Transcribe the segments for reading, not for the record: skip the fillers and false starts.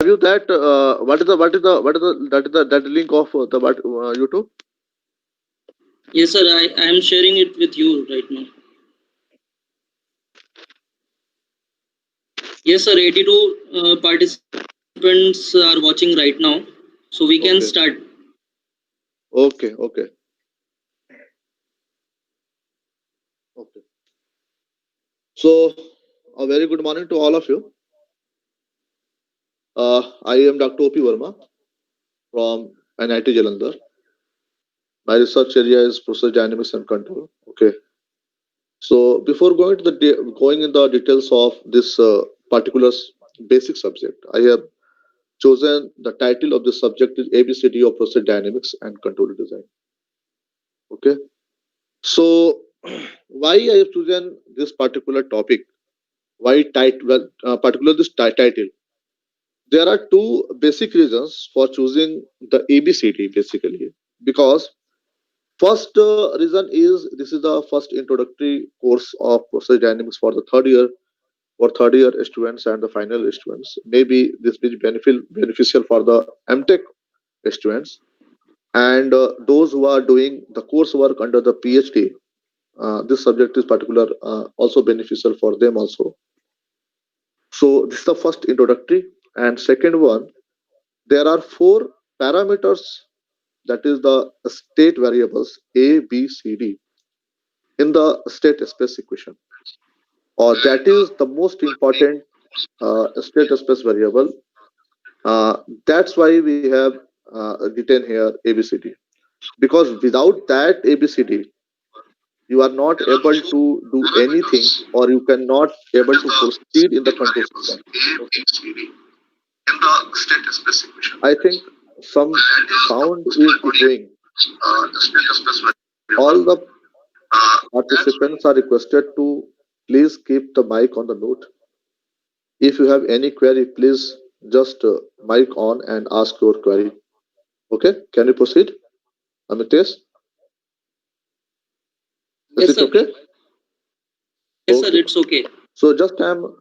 Have you that? That link of YouTube? Yes, sir. I am sharing it with you right now. Yes, sir. 82 participants are watching right now, so we can start. Okay, okay. Okay. So, a very good morning to all of you. I am Dr. O.P. Verma from NIT Jalandhar. My research area is process dynamics and control. Okay. So, before going to going in the details of this particular basic subject, I have chosen the title of the subject is ABCD of process dynamics and control design. Okay. So, why I have chosen this particular topic? Why title? Particular this title? There are two basic reasons for choosing the ABCD basically. Because first reason is this is the first introductory course of process dynamics for third year students and the final students. Maybe this will be beneficial for the MTech students and those who are doing the coursework under the PhD. This subject is particular also beneficial for them also. So this is the first introductory, and second one, there are four parameters, that is the state variables A, B, C, D in the state space equation, or that is the most important state space variable. That's why we have written here ABCD, because without that ABCD, you are not able to do anything, or you cannot able to proceed in the control system. Okay. I think some sound is echoing. All the participants are requested to please keep the mic on the mute. If you have any query, please just mic on and ask your query. Okay, can you proceed? Amitesh, is Yes, it sir. okay? Yes, sir. Okay. It's okay. So just I'm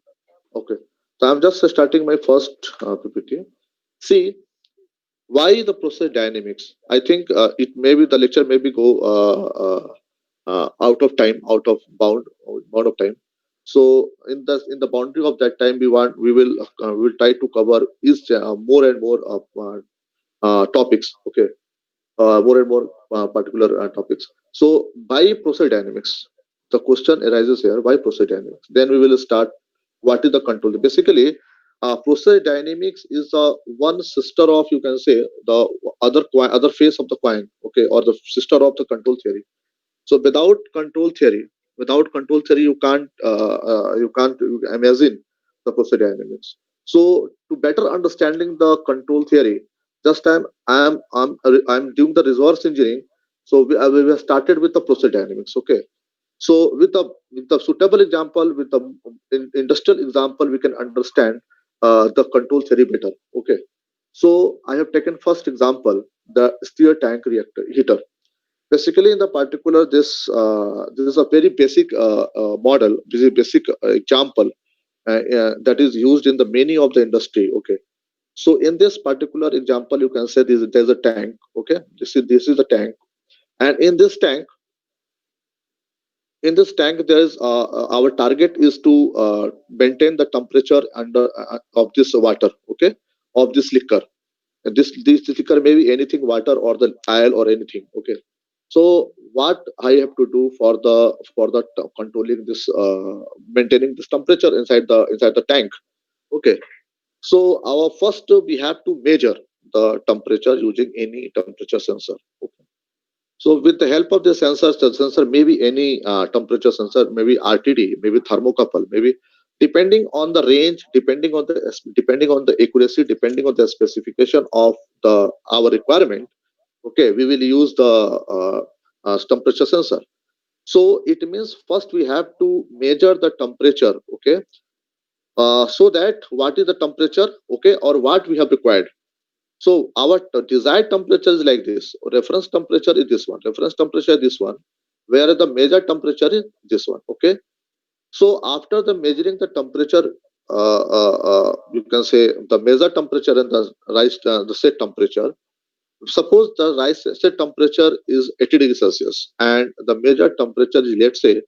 okay. So I'm just starting my first PPT. See, why the process dynamics? I think it maybe the lecture maybe go out of time, out of bound of time. So in the boundary of that time, we will try to cover is more and more topics. Okay, more and more particular topics. So by process dynamics, the question arises here: why process dynamics? Then we will start. What is the control? Basically, process dynamics is the one sister of, you can say, the other face of the coin. Okay, or the sister of the control theory. So without control theory, you can't imagine the process dynamics. So to better understanding the control theory, just I'm doing the resource engineering. So we have started with the process dynamics. Okay. So with the suitable example, with the industrial example, we can understand the control theory better. Okay. So I have taken first example, the stir tank reactor heater. Basically, in the particular, this is a very basic model. This is a basic example that is used in the many of the industry. Okay, so in this particular example, you can say there's a tank. Okay, this is the tank, and in this tank there is our target is to maintain the temperature under of this water. Okay, of this liquor. This liquor may be anything, water or the oil or anything. Okay, so what I have to do for the controlling this maintaining this temperature inside the tank. Okay, so our first we have to measure the temperature using any temperature sensor. Okay. So with the help of the sensor may be any temperature sensor, maybe RTD, maybe thermocouple, maybe depending on the range, depending on the accuracy, depending on the specification of the our requirement. Okay, we will use the temperature sensor. So it means first we have to measure the temperature. Okay, so that what is the temperature, okay, or what we have required. So our desired temperature is like this. Reference temperature is this one. Reference temperature is this one. Where the measured temperature is this one. Okay. So after the measuring the temperature, you can say the measure temperature and the set temperature. Suppose the rice set temperature is 80 degrees Celsius and the measured temperature is, let's say,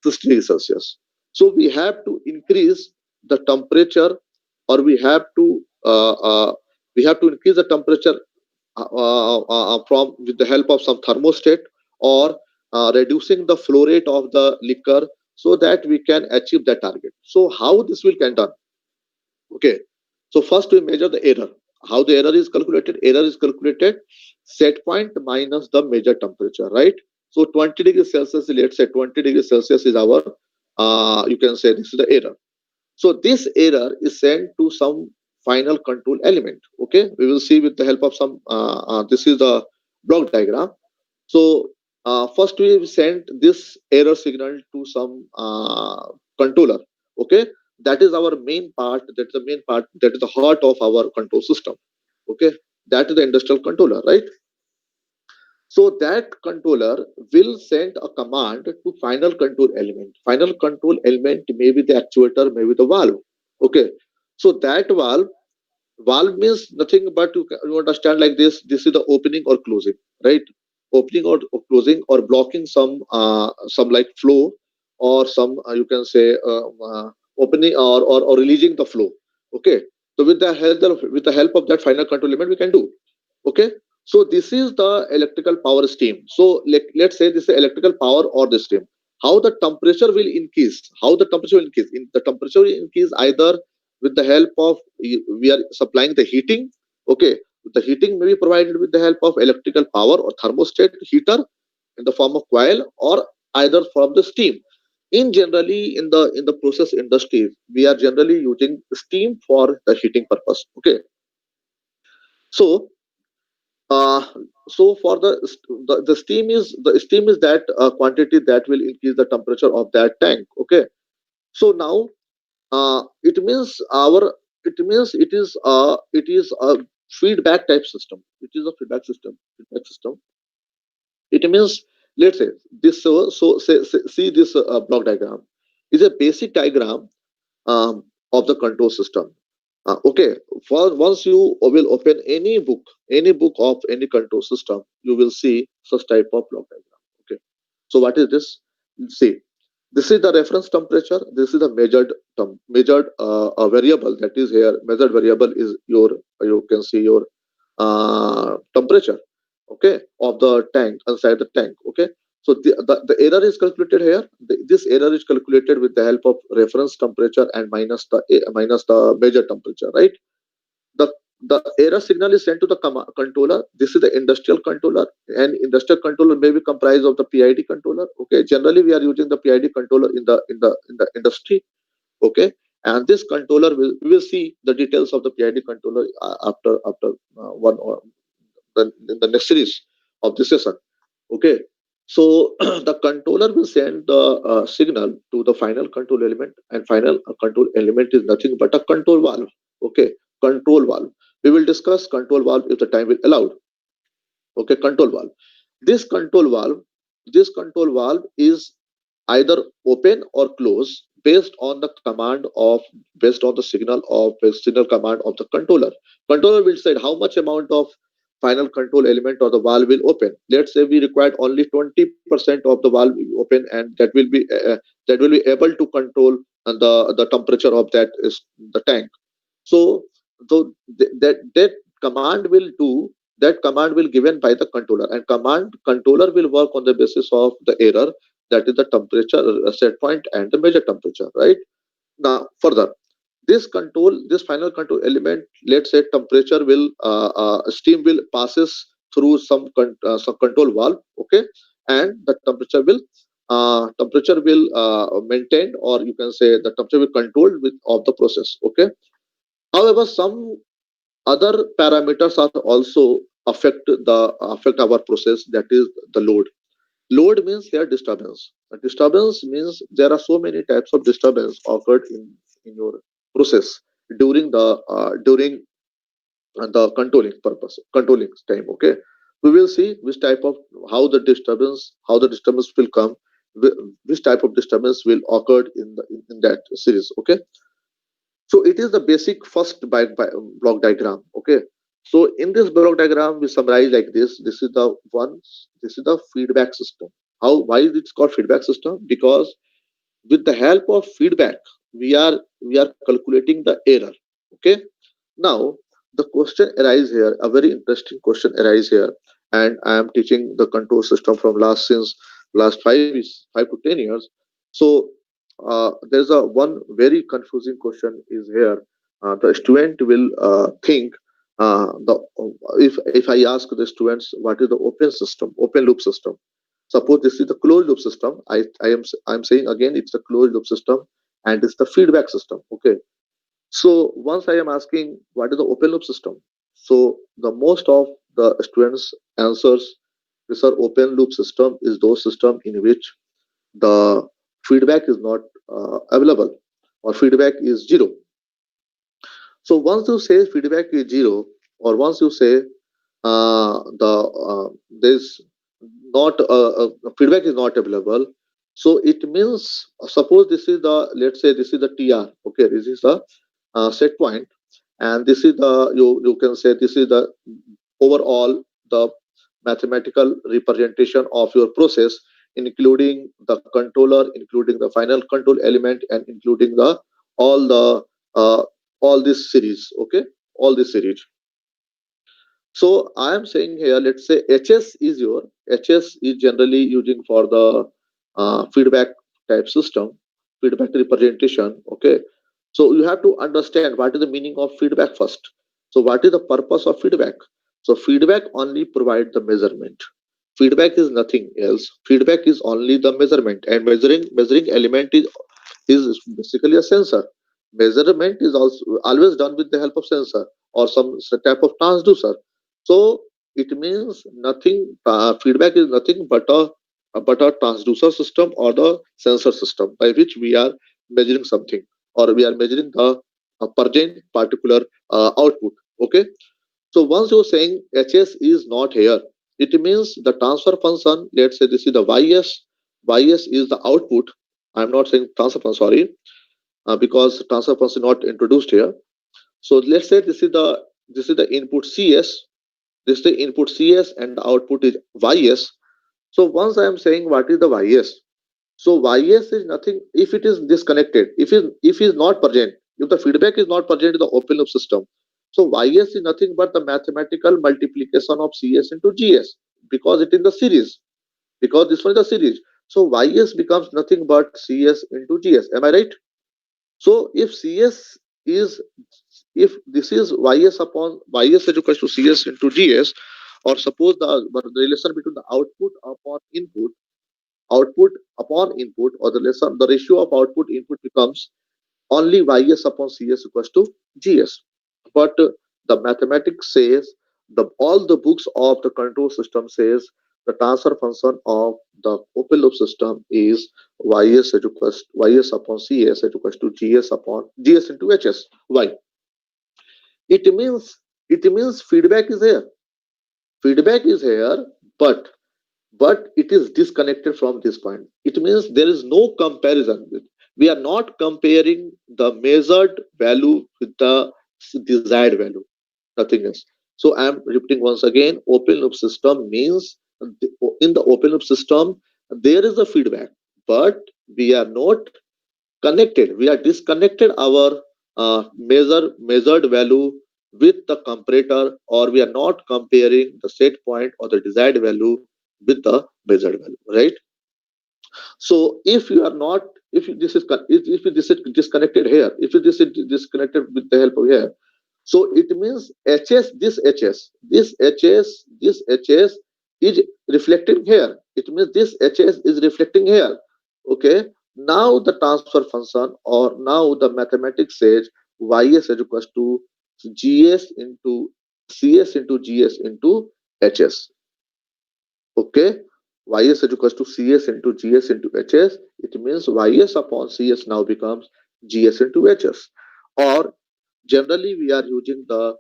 60 degrees Celsius. So we have to increase the temperature, or we have to increase the temperature from with the help of some thermostat, or reducing the flow rate of the liquor, so that we can achieve that target. So how this will can done? Okay. So first we measure the error. How the error is calculated? Error is calculated set point minus the measured temperature, right? So 20 degrees Celsius, let's say 20 degrees Celsius is our, you can say this is the error. So this error is sent to some final control element. Okay, we will see with the help of some. This is the block diagram. So first we sent this error signal to some controller. Okay, that is our main part. That is the main part. That is the heart of our control system. Okay, that is the industrial controller, right? So that controller will send a command to final control element. Final control element may be the actuator, maybe the valve. Okay. So that valve means nothing but you understand like this. This is the opening or closing, right? Opening or closing, or blocking some like flow, or some you can say opening or releasing the flow. Okay. So with the help of that final control element, we can do. Okay. So this is the electrical power stream. So let's say this is electrical power or the stream. How the temperature will increase? How the temperature will increase? In the temperature will increase either with the help of we are supplying the heating. Okay, the heating may be provided with the help of electrical power or thermostat heater in the form of coil, or either from the steam. In generally in the process industry, we are generally using steam for the heating purpose. Okay, so uh, so for the steam is that quantity that will increase the temperature of that tank. Okay, so now it means it is a feedback type system. It is a feedback system. It means, let's say this, see this block diagram is a basic diagram of the control system. Okay, for once you will open any book of any control system, you will see such type of block diagram. Okay, so what is this? See, this is the reference temperature. This is the measured variable that is here. Measured variable is your, you can see your temperature. Okay, of the tank, inside the tank. Okay, so the error is calculated here. This error is calculated with the help of reference temperature and minus the measured temperature, right? the the error signal is sent to the controller. This is the industrial controller, and industrial controller may be comprised of the PID controller. Okay, generally we are using the PID controller in the industry. Okay, and this controller we will see the details of the PID controller after one or in the next series of this session. Okay, so the controller will send the signal to the final control element, and final control element is nothing but a control valve. Okay, control valve. We will discuss control valve if the time will allow. Okay, control valve. This control valve, this control valve is either open or close based on the command of based on the signal command of the controller. Controller will decide how much amount of final control element or the valve will open. Let's say we required only 20% of the valve will open, and that will be able to control the temperature of that is the tank. So, that command will do, that command will given by the controller, and command controller will work on the basis of the error, that is the temperature set point and the measure temperature, right? Now further, this final control element, let's say temperature will steam will passes through some control valve. Okay, and the temperature will maintained, or you can say the temperature will controlled with of the process. Okay, however, some other parameters are also affect our process, that is the load. Load means here disturbance. A disturbance means there are so many types of disturbance occurred in your process during the controlling time. Okay, we will see which type of how the disturbance will come, which type of disturbance will occur in that series. Okay, So it is the basic first block diagram. Okay. So in this block diagram, we summarize like this. This is the one. This is the feedback system. How? Why is it called feedback system? Because with the help of feedback, we are calculating the error. Okay. Now the question arises here. A very interesting question arises here, and I am teaching the control system from last 5 to 10 years. So there's a one very confusing question is here. The student will think the if I ask the students what is the open loop system. Suppose this is the closed loop system. I'm saying again it's a closed loop system and it's the feedback system. Okay. So once I am asking what is the open loop system, so the most of the students answers this are open loop system is those system in which the feedback is not available or feedback is zero. So once you say feedback is zero, or once you say there's not feedback is not available, so it means suppose this is the let's say this is the TR. Okay, this is the set point, and this is the you can say this is the overall the mathematical representation of your process, including the controller, including the final control element, and including the all the uh, all this series. Okay, all this series. So I am saying here, let's say HS is generally using for the feedback type system, feedback representation. Okay, so you have to understand what is the meaning of feedback first. So what is the purpose of feedback? So feedback only provide the measurement. Feedback is nothing else. Feedback is only the measurement, and measuring element is basically a sensor. Measurement is also always done with the help of sensor or some type of transducer. So it means nothing. Feedback is nothing but a transducer system or the sensor system by which we are measuring something, or we are measuring the pertain particular output. Okay. So once you're saying HS is not here, it means the transfer function. Let's say this is the YS. YS is the output. I'm not saying transfer function. Sorry, because transfer function is not introduced here. So let's say this is the input CS. This is the input CS and the output is YS. So once I am saying what is the YS, so YS is nothing if it is disconnected. If it is not present, if the feedback is not present in the open loop system, so YS is nothing but the mathematical multiplication of CS into GS because it is the series. Because this one is the series. So YS becomes nothing but CS into GS. Am I right? So if CS is if this is ys upon ys is equals to cs into gs, or suppose the relation between the output upon input, or the ratio of output input becomes only ys upon cs equals to gs. But the mathematics says the all the books of the control system says the transfer function of the open loop system is ys upon cs is equals to gs upon gs into hs. Why? It means feedback is here. Feedback is here, but it is disconnected from this point. It means there is no comparison. We are not comparing the measured value with the desired value. Nothing else. So I am repeating once again. Open loop system means in the open loop system there is a feedback, but we are not connected. We are disconnected our measured value with the comparator, or we are not comparing the set point or the desired value with the measured value, right? So if you are not, if this is disconnected here, if this is disconnected with the help of here, so it means hs this hs is reflecting here. It means this hs is reflecting here. Okay. Now the transfer function, or now the mathematics says ys is equals to gs into cs into gs into hs. Okay. Ys is equals to cs into gs into hs. It means ys upon cs now becomes gs into hs. Or generally we are using the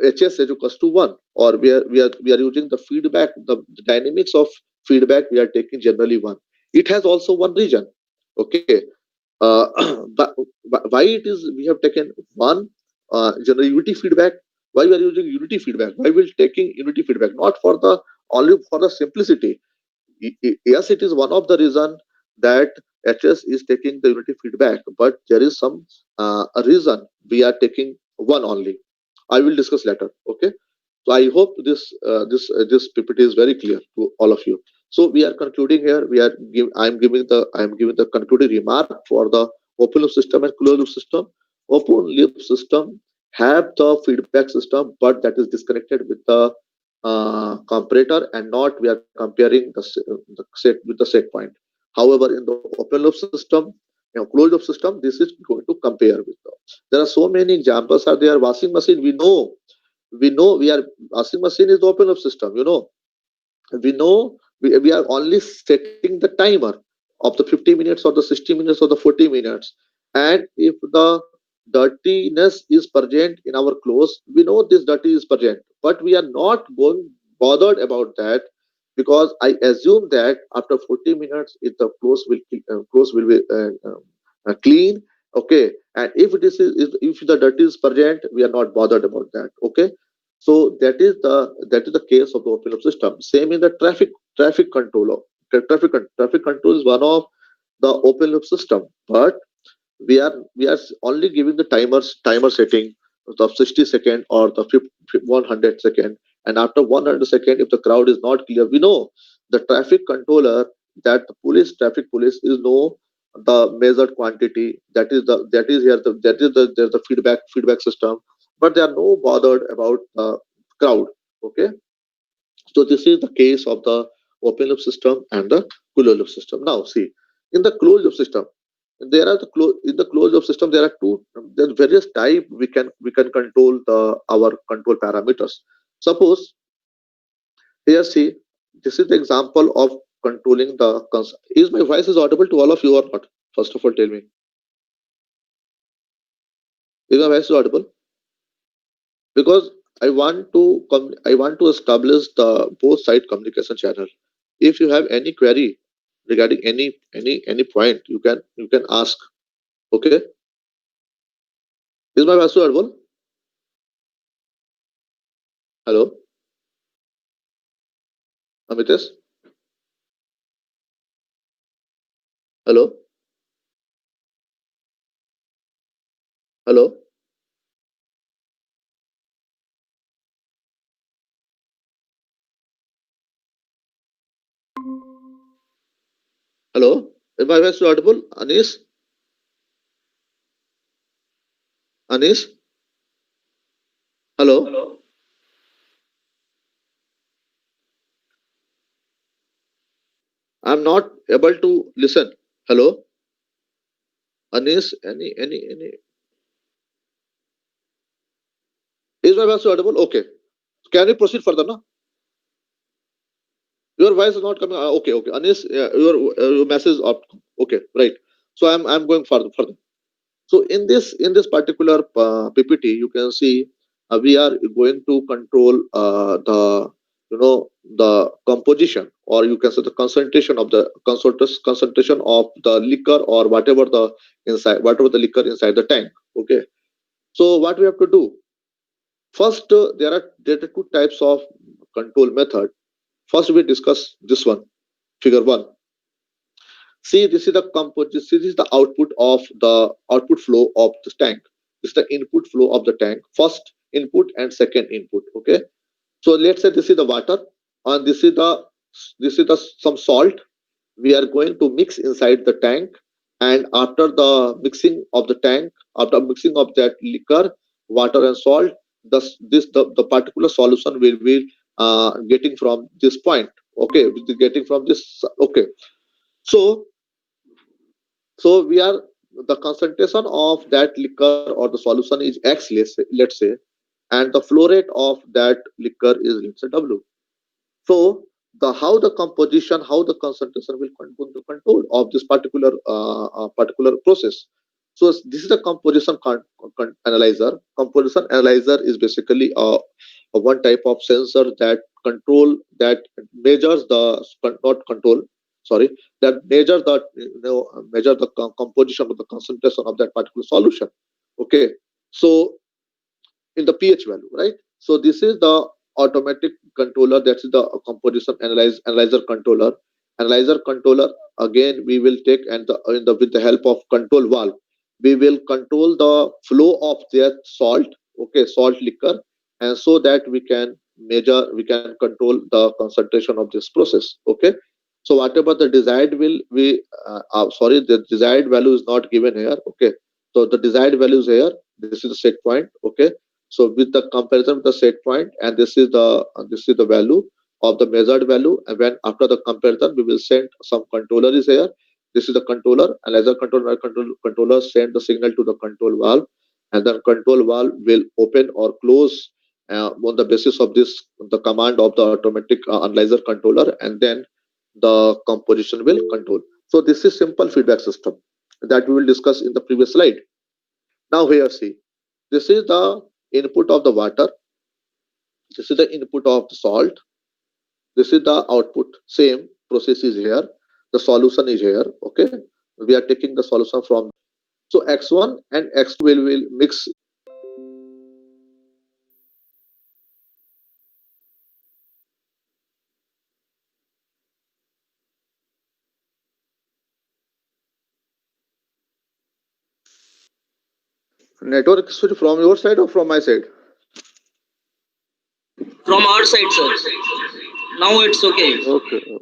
hs is equals to 1, or we are using the feedback, the dynamics of feedback we are taking generally 1. It has also one region. Okay. uh, but why it is we have taken one general unity feedback? Why we are using unity feedback? Why we are taking unity feedback? Not for the only for the simplicity. Yes, it is one of the reason that HS is taking the unity feedback, but there is some a reason we are taking one only. I will discuss later. Okay. So I hope this PPT is very clear to all of you. So we are concluding here. I am giving the concluding remark for the open loop system and closed loop system. Open loop system have the feedback system, but that is disconnected with the comparator, and not we are comparing the set with the set point. However, in the open loop system, closed loop system, this is going to compare with the. There are so many examples are there. Washing machine, we know we are washing machine is the open loop system. We are only setting the timer of the 50 minutes or the 60 minutes or the 40 minutes. And if the dirtiness is present in our clothes, we know this dirty is present, but we are not going bothered about that, because I assume that after 40 minutes if the clothes will be clean. Okay. And if the dirty is present, we are not bothered about that. Okay. So that is the case of the open loop system. Same in the traffic control. Traffic control is one of the open loop system, but we are only giving the timer setting of 60 second or the 100 second. And after 100 second, if the crowd is not clear, we know the traffic controller, that the traffic police is know the measured quantity. That is here that is there's the feedback system, but they are no bothered about crowd. Okay. So this is the case of the open loop system and the closed loop system. Now see, in the closed loop system, in the closed loop system there are there are various type we can control the our control parameters. Suppose here, see, this is the example of controlling the is my voice is audible to all of you or not? First of all, tell me, is my voice is audible? Because I want to establish the both side communication channel. If you have any query regarding any point, you can ask. Okay. Is my voice audible? Hello, Amitesh. Hello, hello, hello. Is my voice audible? Anis, hello. I'm not able to listen. Hello, Anis. Any. Is my voice audible? Okay. Can we proceed further now? Your voice is not coming. Okay, okay. Anis, your message up. Okay, right. So I'm going further. So in this particular PPT, you can see we are going to control the the composition, or you can say the concentration of the concentration of the liquor, or whatever the liquor inside the tank. Okay. So what we have to do first, there are two types of control method. First, we discuss this one, figure one. See, this is the this is the output flow of the tank. This is the input flow of the tank. First input and second input. Okay. So let's say this is the water, and this is the some salt. We are going to mix inside the tank, and after the mixing of the tank, after mixing of that liquor, water and salt, the particular solution will be getting from this point. Okay, which is getting from this. Okay. So so we are the concentration of that liquor or the solution is X, let's say, and the flow rate of that liquor is, let's say, W. So the how the composition, how the concentration will the control of this particular process. So this is the composition analyzer. Composition analyzer is basically a one type of sensor that measures the not control. sorry, that measure the composition of the concentration of that particular solution. Okay, so in the pH value, right? So this is the automatic controller. That's the composition analyzer controller. Analyzer controller, again we will take, and with the help of control valve, we will control the flow of that salt, okay, salt liquor, and so that we can control the concentration of this process. Okay, so whatever the desired will we sorry, the desired value is not given here. Okay, so the desired value is here. This is the set point. Okay, so with the comparison with the set point, and this is the value of the measured value, and when after the comparison we will send some controller is here. This is the controller, and as a controller send the signal to the control valve, and then control valve will open or close on the basis of this, the command of the automatic analyzer controller, and then the composition will control. So this is simple feedback system that we will discuss in the previous slide. Now here see, this is the input of the water, this is the input of the salt, this is the output. Same process is here, the solution is here. Okay, we are taking the solution from, so x1 and x2 will mix. Network switch from your side or from my side? From our side, sir. Now it's okay. Okay,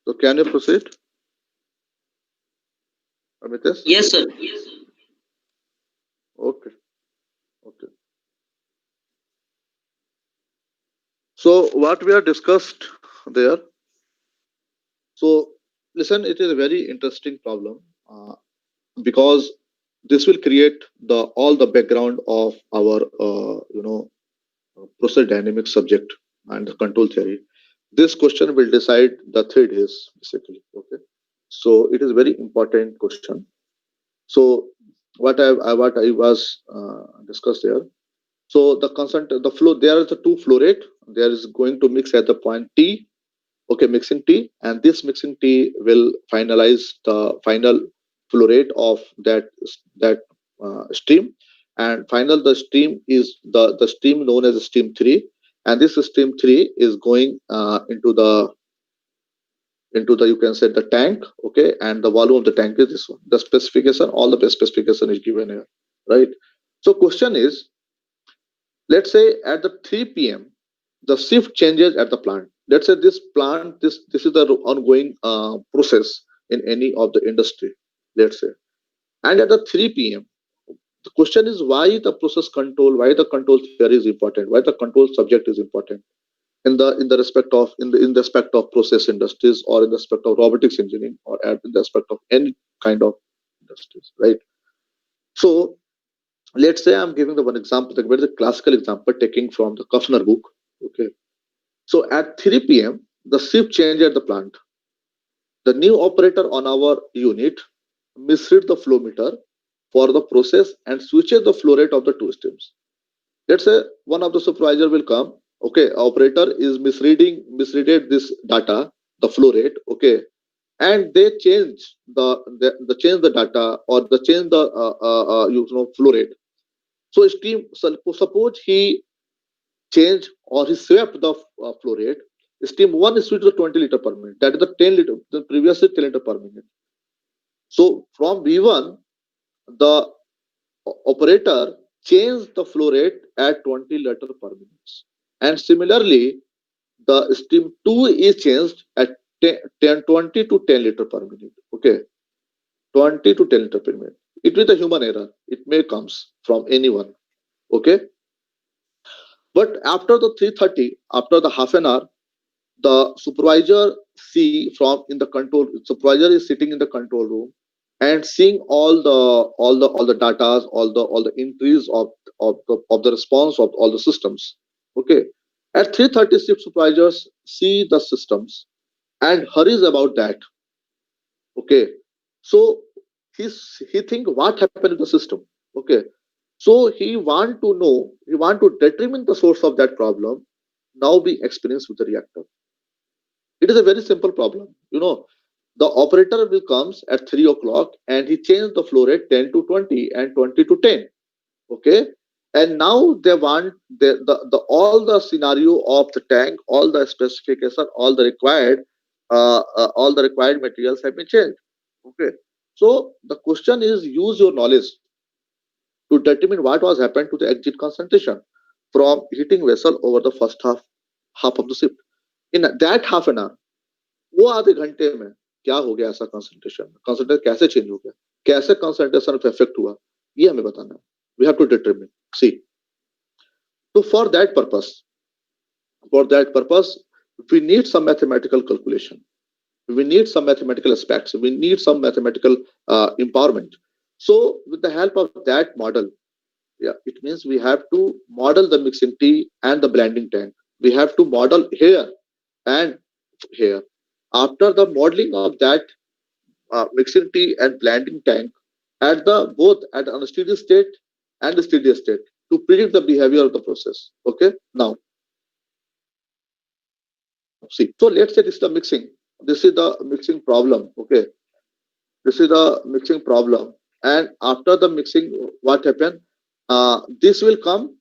so can you proceed, Amitesh? Yes, sir. Okay, okay. So what we have discussed there. So listen, it is a very interesting problem because this will create the all the background of our process dynamics subject and the control theory. This question will decide the 3 days basically. Okay, so it is very important question. So what I was discussed there. So the constant, the flow, there is a two flow rate. There is going to mix at the point T. Okay, mixing T, and this mixing T will finalize the final flow rate of that stream, and final the stream is the stream known as stream 3, and this stream 3 is going into the, you can say, the tank. Okay, and the volume of the tank is this one. The specification, all the specification is given here, right? So question is, let's say at the 3 p.m. the shift changes at the plant. Let's say this plant, this is the ongoing process in any of the industry, let's say, and at the 3 p.m. the question is why the process control, why the control theory is important, why the control subject is important in the respect of in the respect of process industries, or in the respect of robotics engineering, or in the respect of any kind of industries, right? So let's say I'm giving the one example, the very classical example taking from the Kafner book. Okay, so at 3 p.m. the shift change at the plant. The new operator on our unit misread the flow meter for the process and switches the flow rate of the two streams. Let's say one of the supervisor will come. Okay, operator is misreaded this data, the flow rate. Okay, and they change the change the data, or the change the flow rate. So suppose he changed or he swept the flow rate. Stream 1 is switched to 20 liter per minute. That is the 10 liter. The previous is 10 liter per minute. So from V1, the operator changed the flow rate at 20 liter per minute. And similarly, the stream 2 is changed at 20 to 10 liter per minute. Okay, 20 to 10 liter per minute. It is a human error. It may comes from anyone. Okay, but after the 3:30, after the half an hour, the supervisor see from in the control, supervisor is sitting in the control room and seeing all the data, all the entries of the response of all the systems. Okay, at 3:30 shift supervisors see the systems and hurries about that. Okay, so he think what happened in the system. Okay, so he want to determine the source of that problem now being experienced with the reactor. It is a very simple problem. The operator will comes at 3 o'clock and he changed the flow rate 10 to 20 and 20 to 10. Okay, and now they want the all the scenario of the tank, all the specification, all the required materials have been changed. Okay, so the question is use your knowledge to determine what was happened to the exit concentration from heating vessel over the first half of the shift. In that half an hour, वो आधे घंटे में क्या हो गया, ऐसा concentration कैसे change हो गया, कैसे कंसंट्रेशन पे इफेक्ट हुआ, ये हमें बताना है. We have to determine. See, so for that purpose, we need some mathematical calculation. We need some mathematical aspects. We need some mathematical empowerment. So, with the help of that model, yeah, it means we have to model the mixing tea and the blending tank. We have to model here and here. After the modeling of that mixing tea and blending tank at the both at unsteady state and the steady state to predict the behavior of the process. Okay, now see. So let's say this is the mixing. This is the mixing problem. Okay, this is the mixing problem. And after the mixing, what happened? This will come.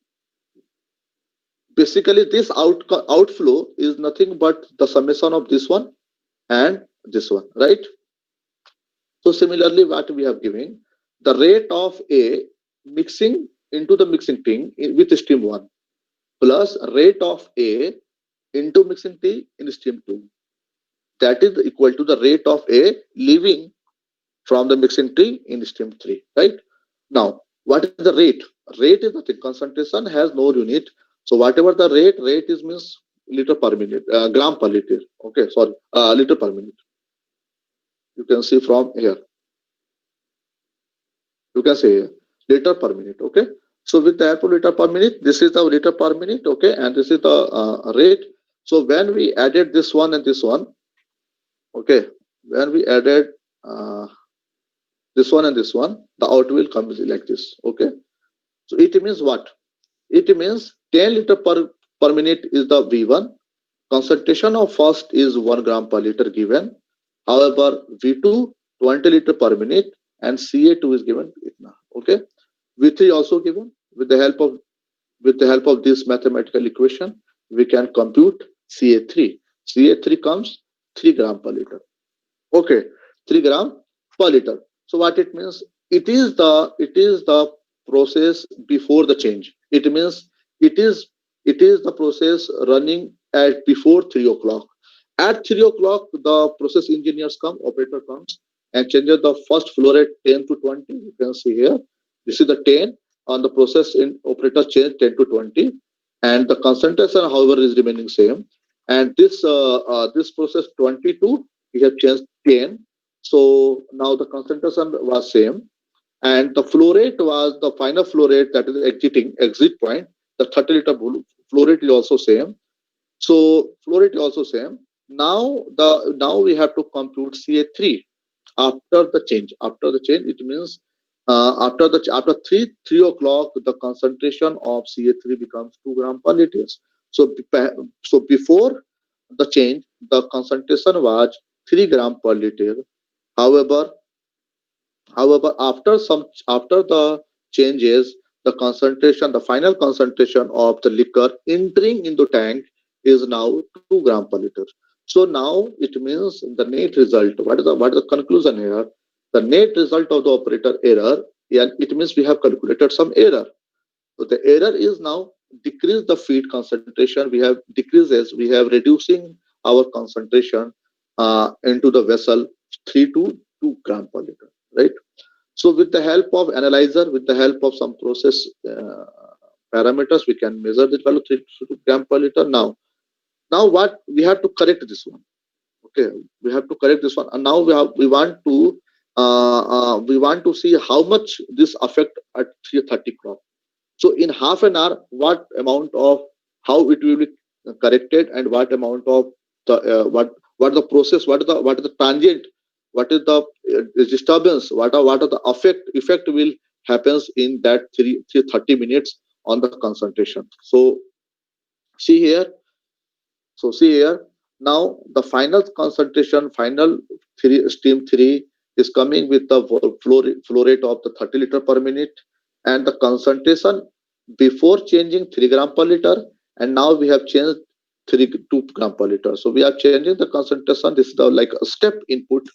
Basically, this outflow is nothing but the summation of this one and this one, right? So similarly, what we have given, the rate of A mixing into the mixing thing with stream 1 plus rate of A into mixing T in stream 2. That is equal to the rate of A leaving from the mixing tree in stream 3, right? Now, what is the rate? Rate is nothing. Concentration has no unit. So whatever the rate is means liter per minute, gram per liter. Okay, sorry, liter per minute. You can see from here. You can say here, liter per minute. Okay. So with the help of liter per minute, this is the liter per minute. Okay, and this is the rate. So when we added this one and this one, okay, when we added this one and this one, the out will come like this. Okay, so it means what? It means 10 liter per minute is the V1. Concentration of first is 1 gram per liter given. However, V2 20 liter per minute and Ca2 is given. Okay, V3 also given. With the help of this mathematical equation, we can compute Ca3. Ca3 comes 3 gram per liter. Okay, 3 gram per liter. So what it means? It is the process before the change. It means it is the process running at before 3 o'clock. At 3 o'clock, the process engineers come, operator comes and changes the first flow rate 10 to 20. You can see here. This is the 10 on the process in operator change 10 to 20, and the concentration, however, is remaining same. And this process 22, we have changed 10. So now the concentration was same, and the flow rate was the final flow rate, that is exit point. The 30 liter flow rate is also same. So flow rate is also same. Now we have to compute Ca3 after the change. After the change, it means after 3 o'clock, the concentration of Ca3 becomes 2 gram per liter. So before the change, the concentration was 3 gram per liter. However, after the changes, the final concentration of the liquor entering into tank is now 2 gram per liter. So now it means the net result. What is the conclusion here? The net result of the operator error, and it means we have calculated some error. So the error is now decrease the feed concentration. We have reducing our concentration into the vessel 3 to 2 gram per liter, right? So with the help of analyzer, with the help of some process parameters, we can measure the value 3 to 2 gram per liter. Now what we have to correct this one. Okay, we have to correct this one, and now we want to see how much this affect at 3:30 crop. So in half an hour, what amount of how it will be corrected, and what amount of the what the process, what is the transient, what is the disturbance, what are the effect will happens in that 30 minutes on the concentration. So see here. So see here. Now the final concentration, final stream 3 is coming with the flow rate of the 30 liter per minute, and the concentration before changing 3 gram per liter, and now we have changed 2 gram per liter. So we are changing the concentration. This is the like a step input.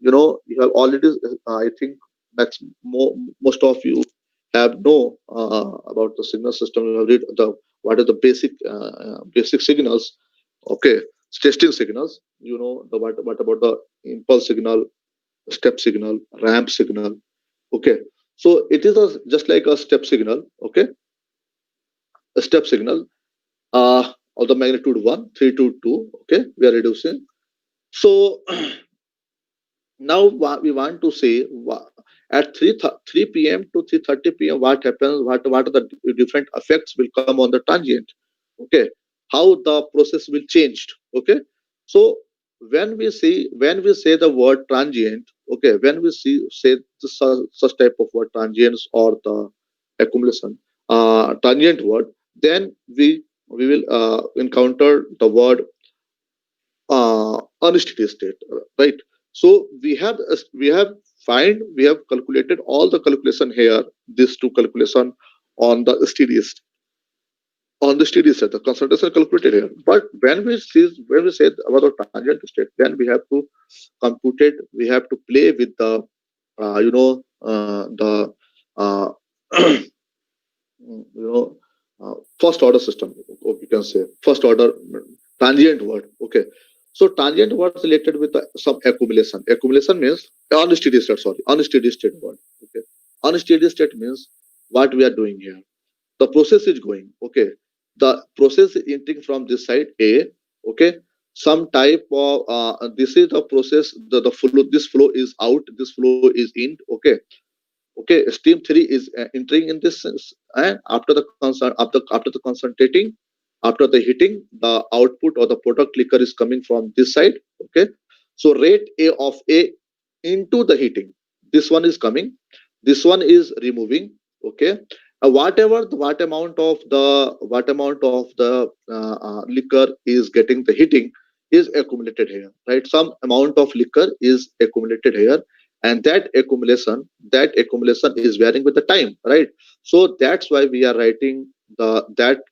You have already, I think that's most of you have know about the signal system. You have read the what are the basic signals. Okay, testing signals. The what about the impulse signal, step signal, ramp signal. Okay, so it is just like a step signal. Okay, a step signal of the magnitude 1, 3 to 2. Okay, we are reducing. So now what we want to say, at 3 p.m. to 3:30 p.m. what happens, what are the different effects will come on the transient. Okay, how the process will changed. Okay, so when we say the word transient, okay, when we say such type of word transients or the accumulation, transient word, then we will encounter the word unsteady state, right? So we have calculated all the calculation here, these two calculation on the steady state, the concentration calculated here. But when we say about the tangent state, then we have to compute it, we have to play with the the uh, you know first order system, or you can say first order transient word. Okay, so transient word related with some accumulation means unsteady state, sorry, unsteady state word. Okay, unsteady state means what we are doing here, the process is going. Okay, the process is entering from this side A. Okay, some type of this is the process, the flow, this flow is out, this flow is in. Okay, okay, stream 3 is entering in this sense, and after the concentrating, after the heating, the output or the product liquor is coming from this side. Okay, so rate A of A into the heating, this one is coming, this one is removing. Okay, what amount of the liquor is getting the heating is accumulated here, right? Some amount of liquor is accumulated here, and that accumulation is varying with the time, right? So that's why we are writing that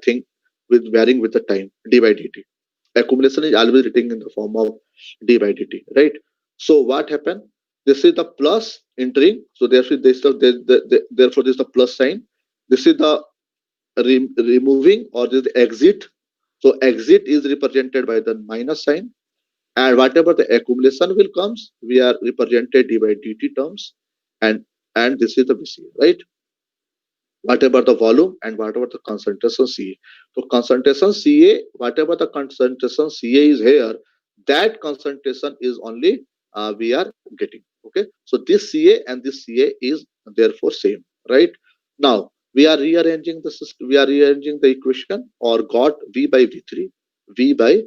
thing with varying with the time, d by dt. Accumulation is always written in the form of d by dt, right? So what happened, this is the plus entering, so therefore this is the plus sign. This is the removing, or this is the exit. So exit is represented by the minus sign, and whatever the accumulation will comes, we are represented d by dt terms, and this is the VC, right? Whatever the volume and whatever the concentration CA. So concentration CA, whatever the concentration CA is here, that concentration is only we are getting. Okay, so this CA and this CA is therefore same, right? Now we are rearranging the system, we are rearranging the equation, or got V by V3, V by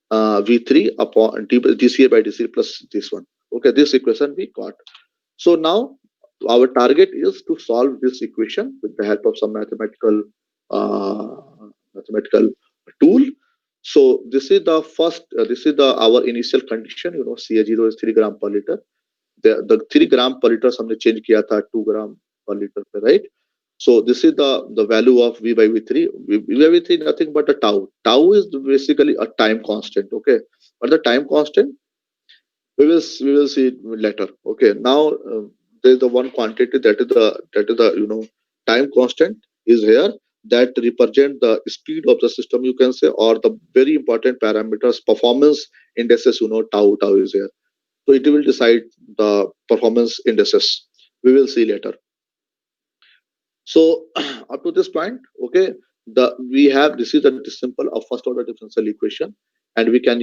V3 upon dCA by DC plus this one. Okay, this equation we got. So now our target is to solve this equation with the help of some mathematical tool. So this is the first. This is the our initial condition. CA0 is 3 gram per liter. The 3 gram per liter हमने change किया था 2 gram per liter पे, right? So this is the value of V by V3. V by V3 nothing but a tau. Tau is basically a time constant. Okay, but the time constant we will see it later. Okay, now there is the one quantity that is the time constant is here, that represent the speed of the system, you can say, or the very important parameters, performance indices. Tau is here, so it will decide the performance indices, we will see later. So up to this point, okay, we have this is a simple of first order differential equation, and we can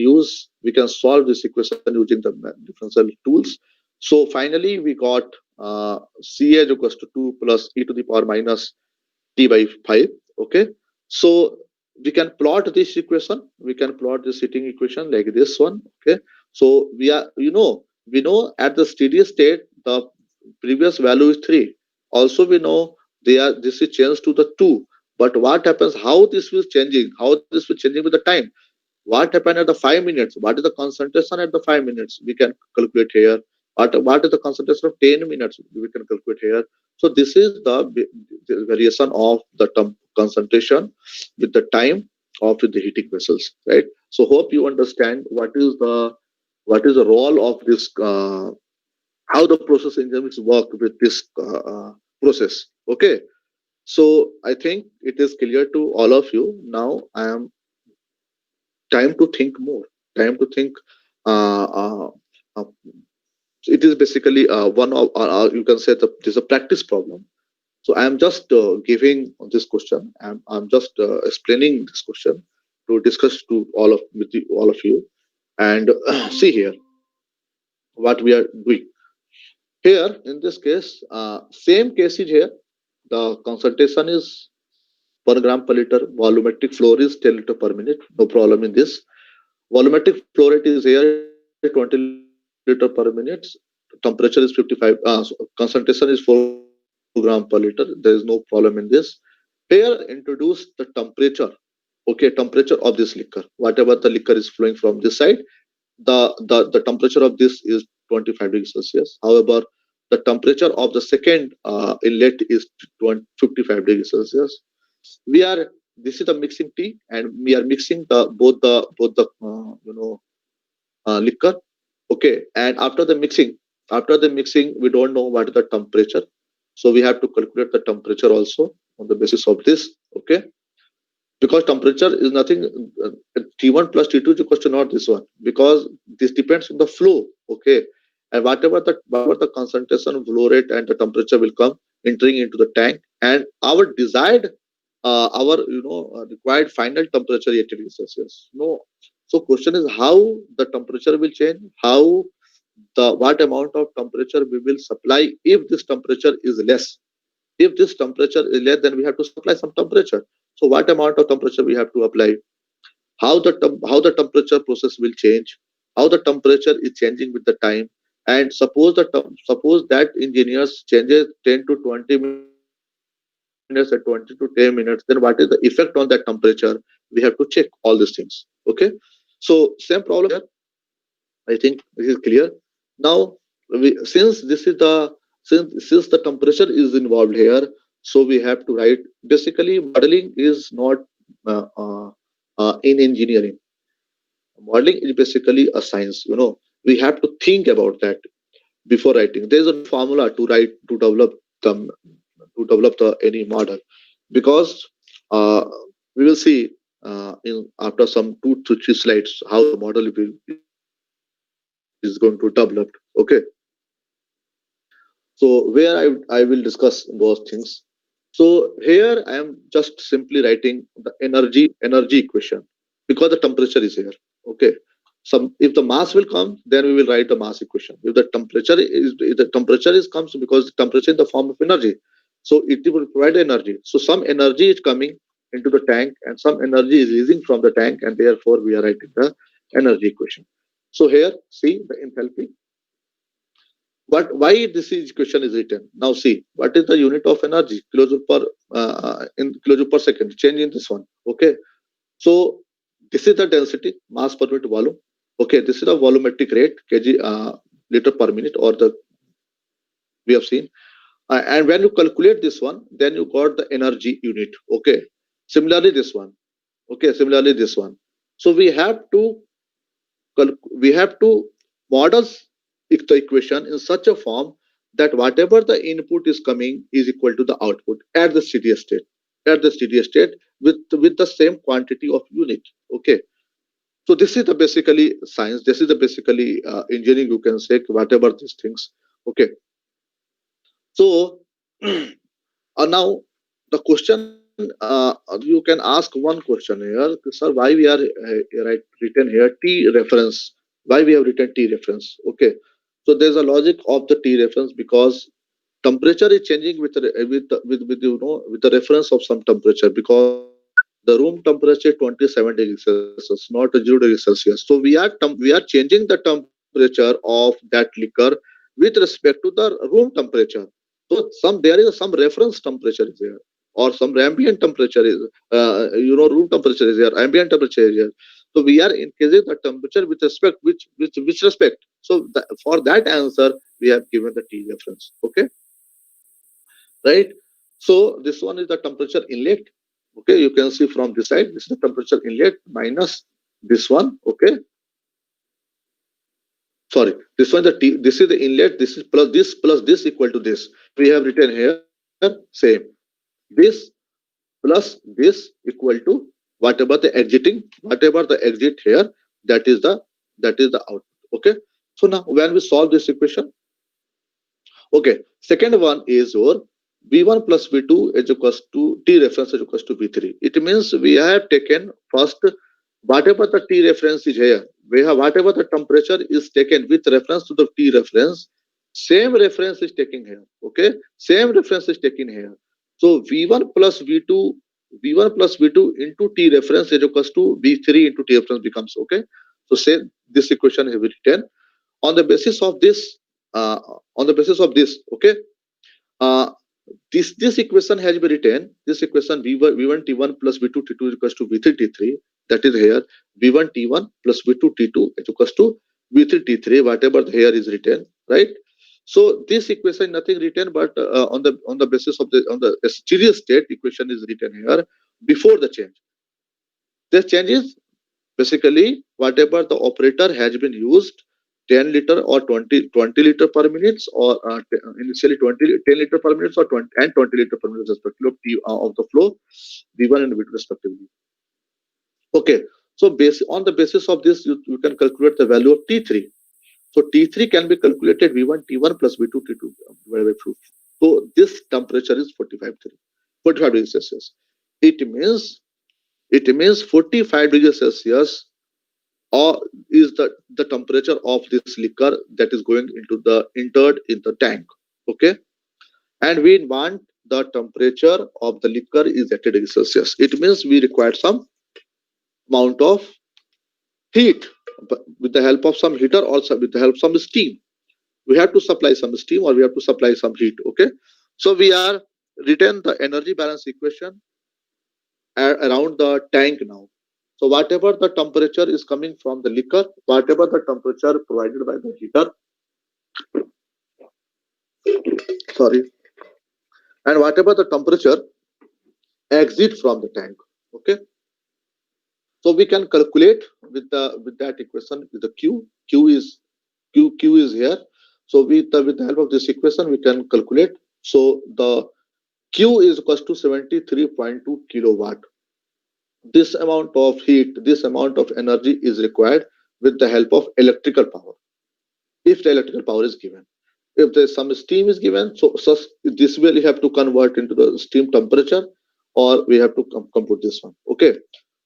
solve this equation using the differential tools. So finally, we got CA is equals to 2 plus e to the power minus t by 5. Okay, so we can plot this equation. We can plot this heating equation like this one. Okay, so we know at the steady state the previous value is 3. Also we know this is changed to the 2. But what happens, how this will changing with the time? what happened at the 5 minutes, what is the concentration at the 5 minutes, we can calculate here. What is the concentration of 10 minutes, we can calculate here. So this is the variation of the concentration with the time of the heating vessels, right? So hope you understand what is the role of this, how the process engineers work with this process. Okay, so I think it is clear to all of you. Now I am time to think more, time to think. Uh, uh, uh, it is basically one of, you can say that this is a practice problem. So I am just giving this question. I'm just explaining this question to discuss to all of you, and see here what we are doing. Here, in this case, same case is here. The concentration is 1 gram per liter. Volumetric flow is 10 liter per minute. No problem in this. Volumetric flow rate is here 20 liter per minute. Temperature is 55. Concentration is 4 gram per liter. There is no problem in this. Here, introduce the temperature. Okay, temperature of this liquor. Whatever the liquor is flowing from this side, the temperature of this is 25 degrees Celsius. However, the temperature of the second inlet is 55 degrees Celsius. We are This is the mixing tea, and we are mixing both the liquor. Okay, and after the mixing, we don't know what is the temperature, so we have to calculate the temperature also on the basis of this. Okay, because temperature is nothing, T1 plus T2 is equals to not this one, because this depends on the flow. Okay, and whatever the concentration, flow rate, and the temperature will come entering into the tank, and our required final temperature 80 degrees Celsius. No, so question is how the temperature will change, how the what amount of temperature we will supply. If this temperature is less, if this temperature is less, then we have to supply some temperature. So what amount of temperature we have to apply, how the temperature process will change, how the temperature is changing with the time. And suppose that engineers changes 10 to 20 minutes or 20 to 10 minutes, then what is the effect on that temperature? We have to check all these things. Okay, so same problem here. I think this is clear. Now, since this is since the temperature is involved here, so we have to write. Basically, modeling is not in engineering. Modeling is basically a science. We have to think about that before writing. There is a formula to write the to develop the any model, because uh, we will see in after some 2 to 3 slides how the model is going to develop. Okay, so where I will discuss those things. So here I am just simply writing the energy equation, because the temperature is here. Okay, some if the mass will come, then we will write the mass equation. If the temperature is comes, because temperature in the form of energy, so it will provide energy. So some energy is coming into the tank, and some energy is releasing from the tank, and therefore we are writing the energy equation. So here, see the enthalpy. Why this equation is written? Now see, what is the unit of energy? Kilojoule per in kilojoule per second. Change in this one. Okay, so this is the density, mass per unit volume. Okay, this is the volumetric rate, kg liter per minute, or the we have seen. And when you calculate this one, then you got the energy unit. Okay, similarly this one. Okay, similarly this one. So we have to model the equation in such a form that whatever the input is coming is equal to the output at the steady state, with the same quantity of unit. Okay, so this is the basically science, this is the basically engineering, you can say, whatever these things. Okay, so now the question, you can ask one question here, sir, why we are written here T reference, why we have written T reference. Okay, so there's a logic of the T reference, because temperature is changing with the reference of some temperature, because the room temperature is 27 degrees Celsius, not 0 degrees Celsius. So we are changing the temperature of that liquor with respect to the room temperature. So there is some reference temperature is there, or some ambient temperature is room temperature is here, ambient temperature is here. So we are increasing the temperature with respect which respect. So for that answer we have given the T reference. Okay, right? So this one is the temperature inlet. Okay, you can see from this side, this is the temperature inlet minus this one. Okay, sorry, this one the T, this is the inlet, this is plus this equal to this. We have written here same. This plus this equal to whatever the exiting, whatever the exit here, that is the output. Okay. So now when we solve this equation, okay, second one is your V1 plus V2 is equals to T reference is equals to V3. It means we have taken first whatever the T reference is here, we have whatever the temperature is taken with reference to the T reference, same reference is taken here. Okay, same reference is taken here. So V1 plus V2, V1 plus V2 into T reference is equals to V3 into T reference becomes okay. So say this equation have written on the basis of this. Uh, on the basis of this, okay, uh, this equation has been written. This equation V1 T1 plus V2 T2 is equals to V3 T3. That is here V1 T1 plus V2 T2 is equals to V3 T3. Whatever here is written, right? So this equation nothing written, but on the basis of the on the steady state equation is written here before the change. The change is basically whatever the operator has been used 10 liter or 20 liter per minutes or initially 10 liter per minutes or 20 and 20 liter per minute respectively of, of the flow V1 and V2 respectively. Okay, so on the basis of this you can calculate the value of T3. So T3 can be calculated V1 T1 plus V2 T2 divided by 2. So this temperature is 45 degrees Celsius. It means 45 degrees Celsius or is the temperature of this liquor that is going into the entered in the tank. Okay, and we want the temperature of the liquor is 80 degrees Celsius. It means we require some amount of heat with the help of some heater or with the help of some steam. We have to supply some steam or we have to supply some heat. Okay, so we are written the energy balance equation around the tank now. So whatever the temperature is coming from the liquor, whatever the temperature provided by the heater, sorry, and whatever the temperature exit from the tank. Okay, so we can calculate with that equation with the Q is here. So with the help of this equation we can calculate. So the Q is equals to 73.2 kilowatt. This amount of heat, this amount of energy is required with the help of electrical power. If the electrical power is given, if there's some steam is given, so this will have to convert into the steam temperature or we have to compute this one. Okay,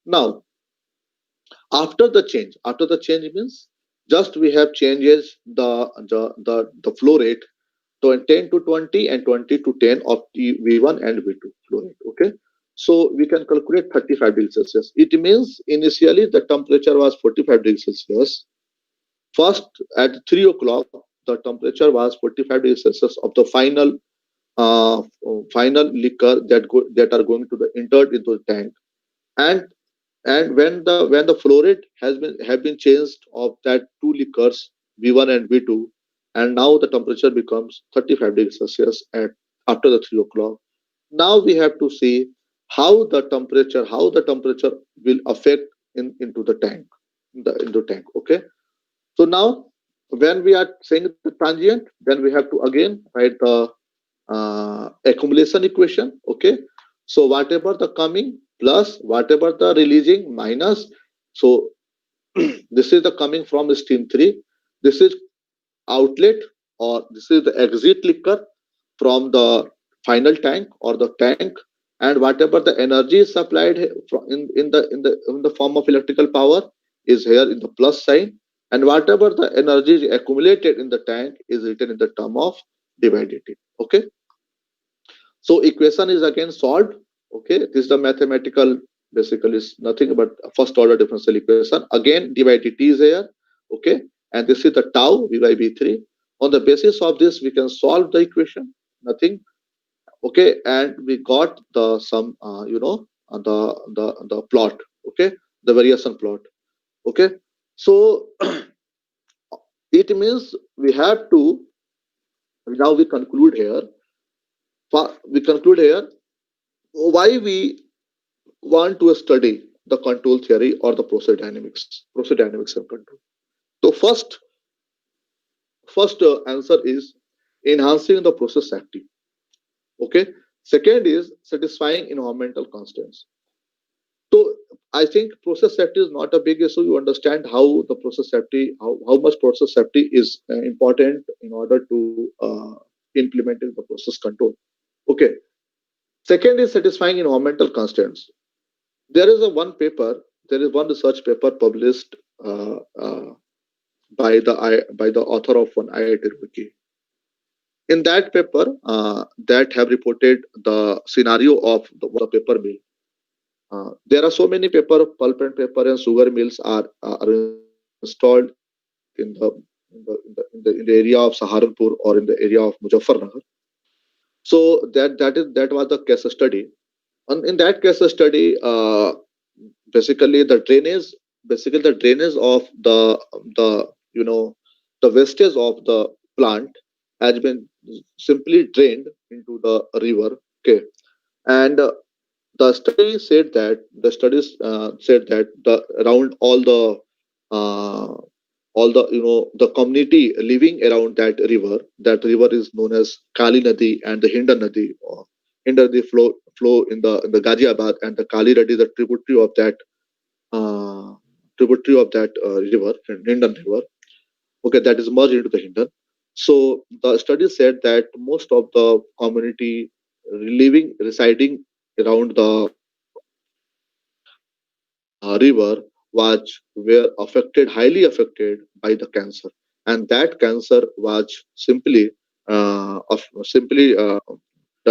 now after the change means just we have changes the flow rate to 10 to 20 and 20 to 10 of V1 and V2 flow rate. Okay, so we can calculate 35 degrees Celsius. It means initially the temperature was 45 degrees Celsius. First, at 3 o'clock, the temperature was 45 degrees Celsius of the uh, final liquor that are going to the entered into the tank. And when the flow rate have been changed of that two liquors V1 and V2, and now the temperature becomes 35 degrees Celsius at after the 3 o'clock. Now we have to see how the temperature will affect into the tank, into tank. Okay, so now when we are saying the transient, then we have to again write the accumulation equation. Okay, so whatever the coming plus whatever the releasing minus, so this is the coming from steam 3, this is outlet or this is the exit liquor from the final tank or the tank, and whatever the energy is supplied in the form of electrical power is here in the plus sign, and whatever the energy is accumulated in the tank is written in the term of divided. Okay, so equation is again solved. Okay, this is the mathematical, basically is nothing but first order differential equation. Again divided t is here. Okay, and this is the tau v by v3. On the basis of this we can solve the equation, nothing. Okay, and we got the some the plot. Okay, the variation plot. Okay, so it means we have to, now we conclude here. We conclude here why we want to study the control theory or the process dynamics and control. So first answer is enhancing the process safety. Okay. Second is satisfying environmental constraints. So I think process safety is not a big issue. You understand how the process safety, how much process safety is important in order to implementing the process control. Okay. Second is satisfying environmental constraints. There is a one paper, there is one research paper published by the author of one IIT Roorkee. In that paper, that have reported the scenario of the paper mill. There are so many pulp and paper and sugar mills are installed in the area of Saharanpur or in the area of Muzaffarnagar. So that was the case study. And in that case study, basically the drainage of the the wastage of the plant has been simply drained into the river. Okay, and the studies said that the around uh, all the the community living around that river is known as Kali Nadi and the Hinder Nadi. Hinder Nadi flow in the Ghaziabad, and the Kali Nadi is a uh, tributary of that river, Hindon River. Okay, that is merged into the Hindon. So the study said that most of the community residing around the river were affected, highly affected by the cancer, and that cancer was simply done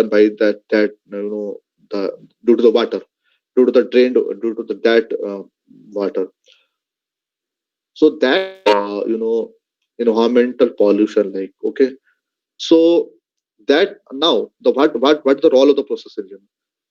by that the due to the water, due to the that water. So that environmental pollution, like, okay. So that now what the role of the process engine?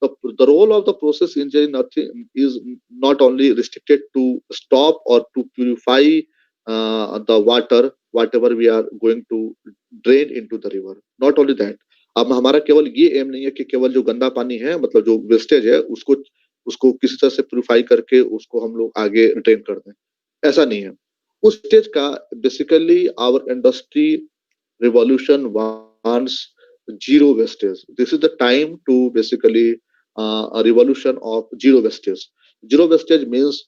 The role of the process engine nothing is not only restricted to stop or to purify the water whatever we are going to drain into the river. Not only that, अब हमारा केवल ये M नहीं है कि केवल जो गंदा पानी है, मतलब जो वेस्टेज है, उसको उसको किसी तरह से प्यूरिफाई करके उसको हम लोग आगे ड्रेन कर दें, ऐसा नहीं है. उस स्टेज का basically our industry revolution wants zero wastage. This is the time to basically a revolution of zero wastage. Zero wastage means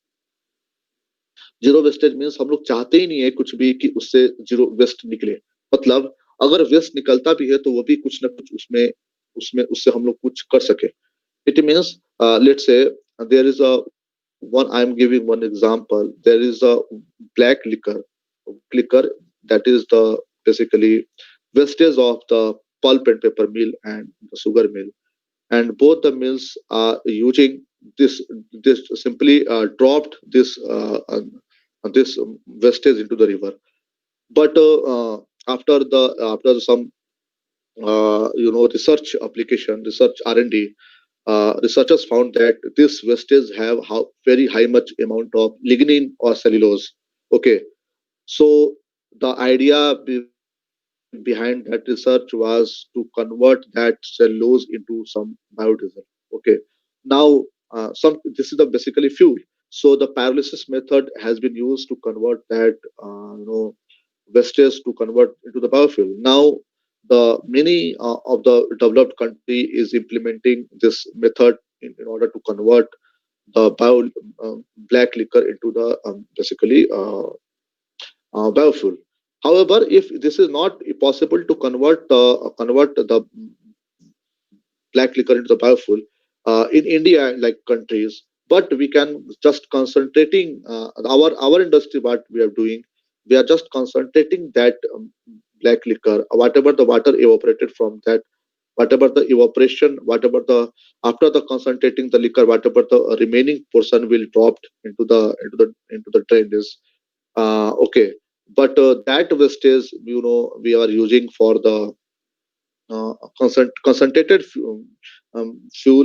हम लोग चाहते ही नहीं है कुछ भी कि उससे जीरो वेस्ट निकले. मतलब अगर वेस्ट निकलता भी है तो वो भी कुछ ना कुछ उसमें उसमें उससे हम लोग कुछ कर सके. It means let's say there is a one I am giving one example. There is a black liquor that is the basically wastage of the pulp and paper mill and the sugar mill, and both the mills are using this simply dropped this wastage into the river. But after some research R&D, researchers found that this wastage have very high much amount of lignin or cellulose. Okay, so the idea behind that research was to convert that cellulose into some biodiesel. Okay, now this is the basically fuel. So the pyrolysis method has been used to convert that wastage to convert into the biofuel. Now the many of the developed country is implementing this method in order to convert the black liquor into the basically biofuel. However, if this is not possible to convert the black liquor into the biofuel in India, like countries, but we can just concentrating our industry. What we are doing, we are just concentrating that black liquor, whatever the water evaporated from that, whatever the evaporation, whatever the after the concentrating the liquor, whatever the remaining portion will dropped into the drain is okay. But that wastage, we are using for the concentrated fuel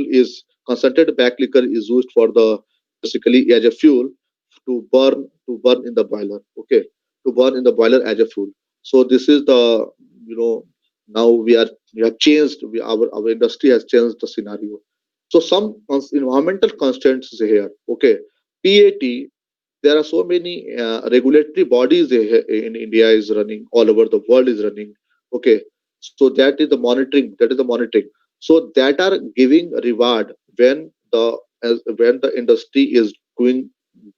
is concentrated black liquor is used for the basically as a fuel to burn to burn in the boiler. Okay, to burn in the boiler as a fuel. So this is the, now we have changed. Our industry has changed the scenario. So some environmental constraints is here. Okay, PAT. There are so many regulatory bodies in India is running, all over the world is running. Okay, so that is the monitoring. That is the monitoring. So that are giving reward when when the industry is doing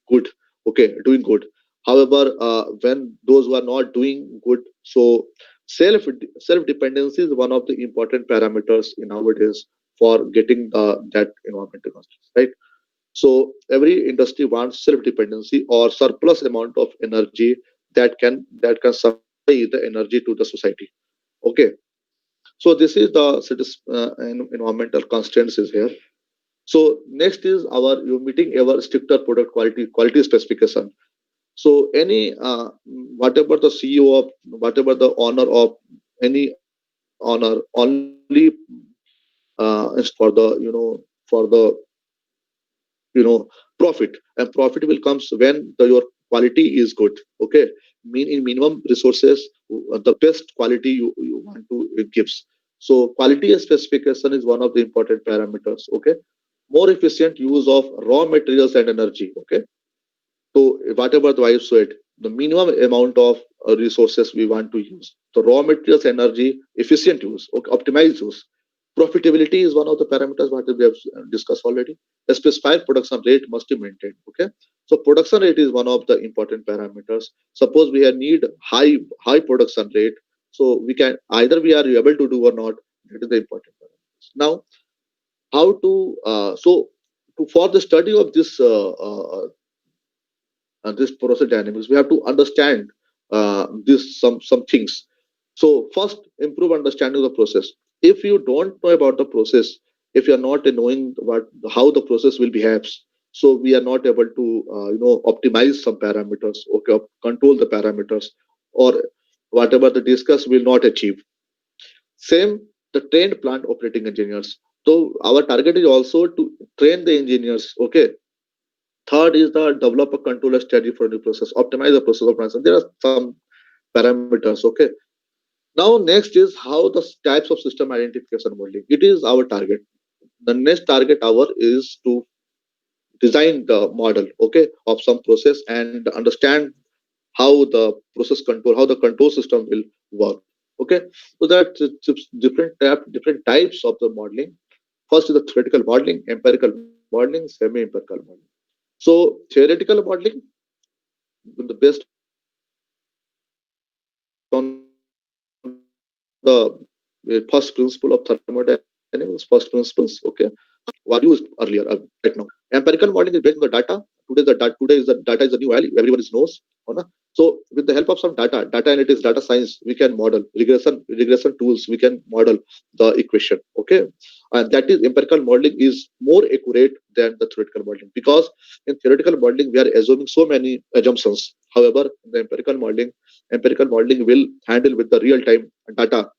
good. Okay, doing good. However, when those who are not doing good, so self self dependency is one of the important parameters in nowadays for getting that environmental constraints, right? So every industry wants self-dependency or surplus amount of energy that can supply the energy to the society. Okay, so this is the environmental constraints is here. So next is our you meeting our stricter product quality specification. So any whatever the CEO of whatever the owner of any owner only is for the for the profit, and profit will comes when your quality is good. Okay, mean in minimum resources, the best quality you want to it gives. So quality specification is one of the important parameters. Okay, more efficient use of raw materials and energy. Okay, so whatever the wife said, the minimum amount of resources we want to use. So raw materials, energy, efficient use, okay, optimized use. Profitability is one of the parameters what we have discussed already. A specified production rate must be maintained. Okay, so production rate is one of the important parameters. Suppose we have need high production rate, so we can either we are able to do or not. That is the important parameters. Now, how to for the study of this process dynamics, we have to understand this some things. So first, improve understanding of the process. If you don't know about the process, if you are not knowing what how the process will behaves, so we are not able to optimize some parameters, okay, control the parameters, or whatever the discuss will not achieve. Same, the trained plant operating engineers. So our target is also to train the engineers. Okay, third is the develop a controller strategy for new process, optimize the process of transaction. There are some parameters. Okay. Now next is how the types of system identification modeling. It is our target. The next target our is to design the model, okay, of some process and understand how the process control, how the control system will work. Okay. So that different types of the modeling. First is the theoretical modeling, empirical modeling, semi-empirical modeling. So theoretical modeling, the based on the first principle of thermodynamics, first principles, okay, what we used earlier right now. Empirical modeling is based on the data. Today is the data is the new value. Everyone is knows. Or not? So with the help of some data analytics, data science, we can model regression tools. We can model the equation. Okay, and that is empirical modeling is more accurate than the theoretical modeling, because in theoretical modeling we are assuming so many assumptions. However, in the empirical modeling will handle with the real time data.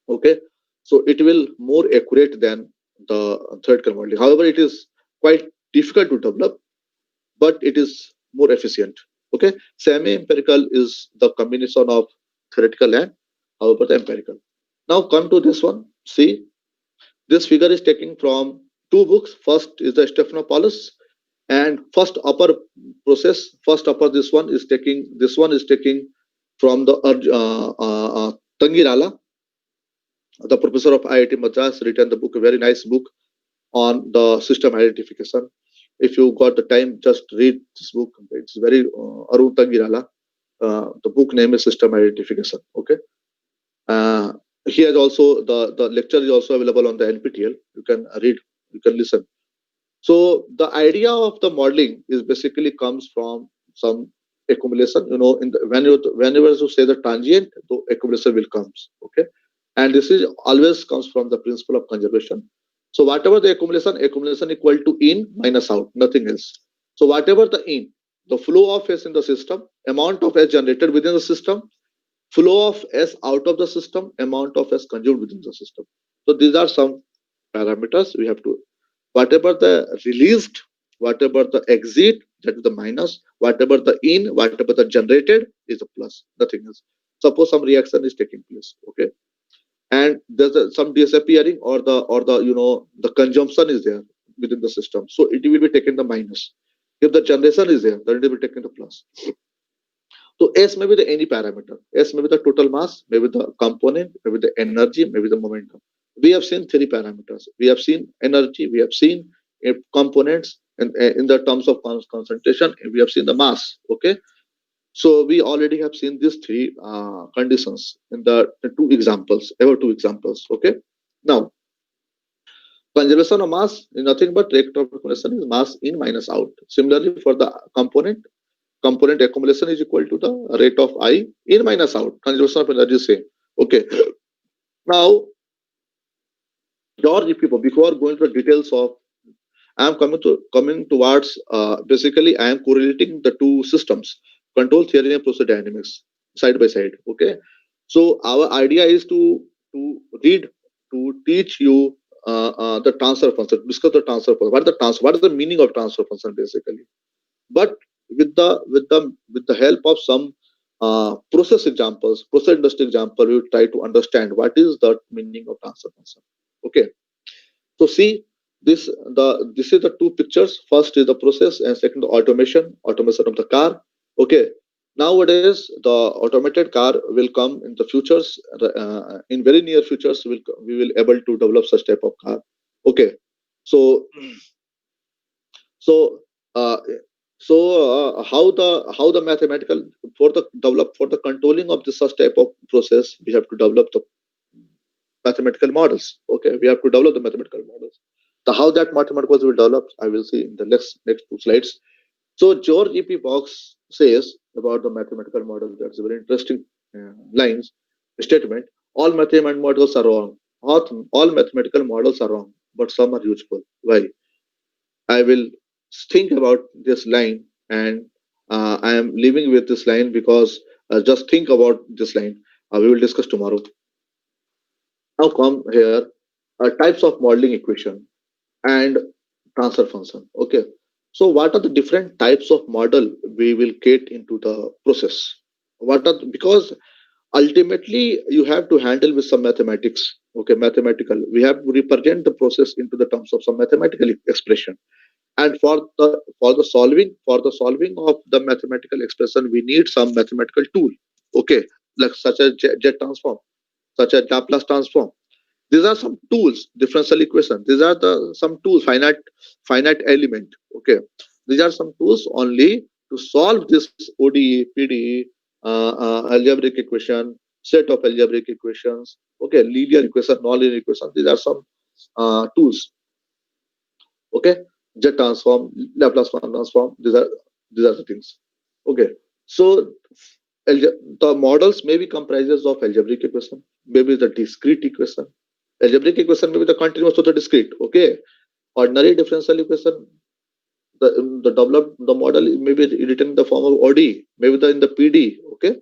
Okay, so it will more accurate than the theoretical modeling. However, it is quite difficult to develop, but it is more efficient. Okay, semi empirical is the combination of theoretical and however the empirical. Now come to this one. See, this figure is taken from two books. First is the Stephanopoulos, and first upper this one is taking from the Tangirala, the professor of IIT Madras, written the book, a very nice book on the system identification. If you got the time, just read this book. It's very Arun Tangirala. The book name is System Identification. Okay. Uh, he has also the lecture is also available on the NPTEL. You can read, you can listen. So the idea of the modeling is basically comes from some accumulation. In the, whenever you say the transient, the accumulation will comes. Okay, and this is always comes from the principle of conservation. So whatever the accumulation equal to in minus out, nothing else. So whatever the in, the flow of S in the system, amount of S generated within the system, flow of S out of the system, amount of S consumed within the system. So these are some parameters we have to, whatever the released, whatever the exit, that is the minus. Whatever the in, whatever the generated is a plus. Nothing else. Suppose some reaction is taking place. Okay, and there's some disappearing, or the the consumption is there within the system, so it will be taken the minus. If the generation is there, then it will be taken the plus. So S may be the any parameter. S may be the total mass, maybe the component, maybe the energy, maybe the momentum. We have seen three parameters. We have seen energy, we have seen components in the terms of concentration, and we have seen the mass. Okay, so we already have seen these three conditions in the two examples, ever two examples. Okay, now conservation of mass is nothing but rate of accumulation is mass in minus out. Similarly, for the component accumulation is equal to the rate of I in minus out. Conservation of energy is same. Okay. Now, George, before going to the details of, I am coming towards basically I am correlating the two systems, control theory and process dynamics, side by side. Okay. So our idea is to read to teach you the transfer function, discuss the transfer function. What is the meaning of transfer function basically? But with the help of some process examples, process industry example, we will try to understand what is the meaning of transfer function. Okay, so see this is the two pictures. First is the process, and second the automation of the car. Okay, nowadays the automated car will come in the futures. In very near futures, we will able to develop such type of car. Okay, so so uh, how the mathematical for the controlling of this such type of process, we have to develop the mathematical models. Okay, we have to develop the mathematical models. The how that mathematical will develop, I will see in the next two slides. So George E.P. Box says about the mathematical model. That's a very interesting lines statement. All mathematical models are wrong. All mathematical models are wrong, but some are useful. Why? I will think about this line, and I am leaving with this line because just think about this line. We will discuss tomorrow. Now come here, types of modeling equation and transfer function. Okay. So what are the different types of model we will get into the process? Because ultimately you have to handle with some mathematics. Okay, mathematical. We have to represent the process into the terms of some mathematical expression, and for the solving of the mathematical expression, we need some mathematical tool. Okay, like such as jet transform, such as Laplace transform. These are some tools. Differential equation, these are the some tools. Finite element. Okay, these are some tools only to solve this ODE, PDE, algebraic equation, set of algebraic equations. Okay, linear equation, non-linear equation. These are some tools. Okay, jet transform, Laplace transform. These are the things. Okay, so the models may be comprises of algebraic equation, maybe the discrete equation. Algebraic equation may be the continuous of the discrete. Okay, ordinary differential equation, the developed the model may be written in the form of ODE, maybe in the PD. Okay,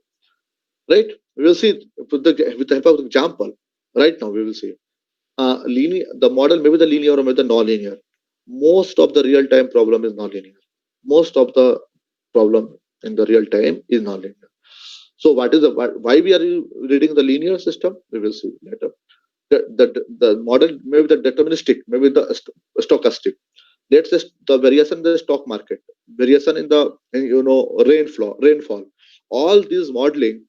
right, we will see with the help of the example. Right now we will see linear, the model may be the linear or maybe the non-linear. Most of the real time problem is non-linear. Most of the problem in the real time is non-linear. So what is why we are reading the linear system, we will see later. The model may be the deterministic, maybe the stochastic. Let's say the variation in the stock market, variation in the rainfall. All these modeling,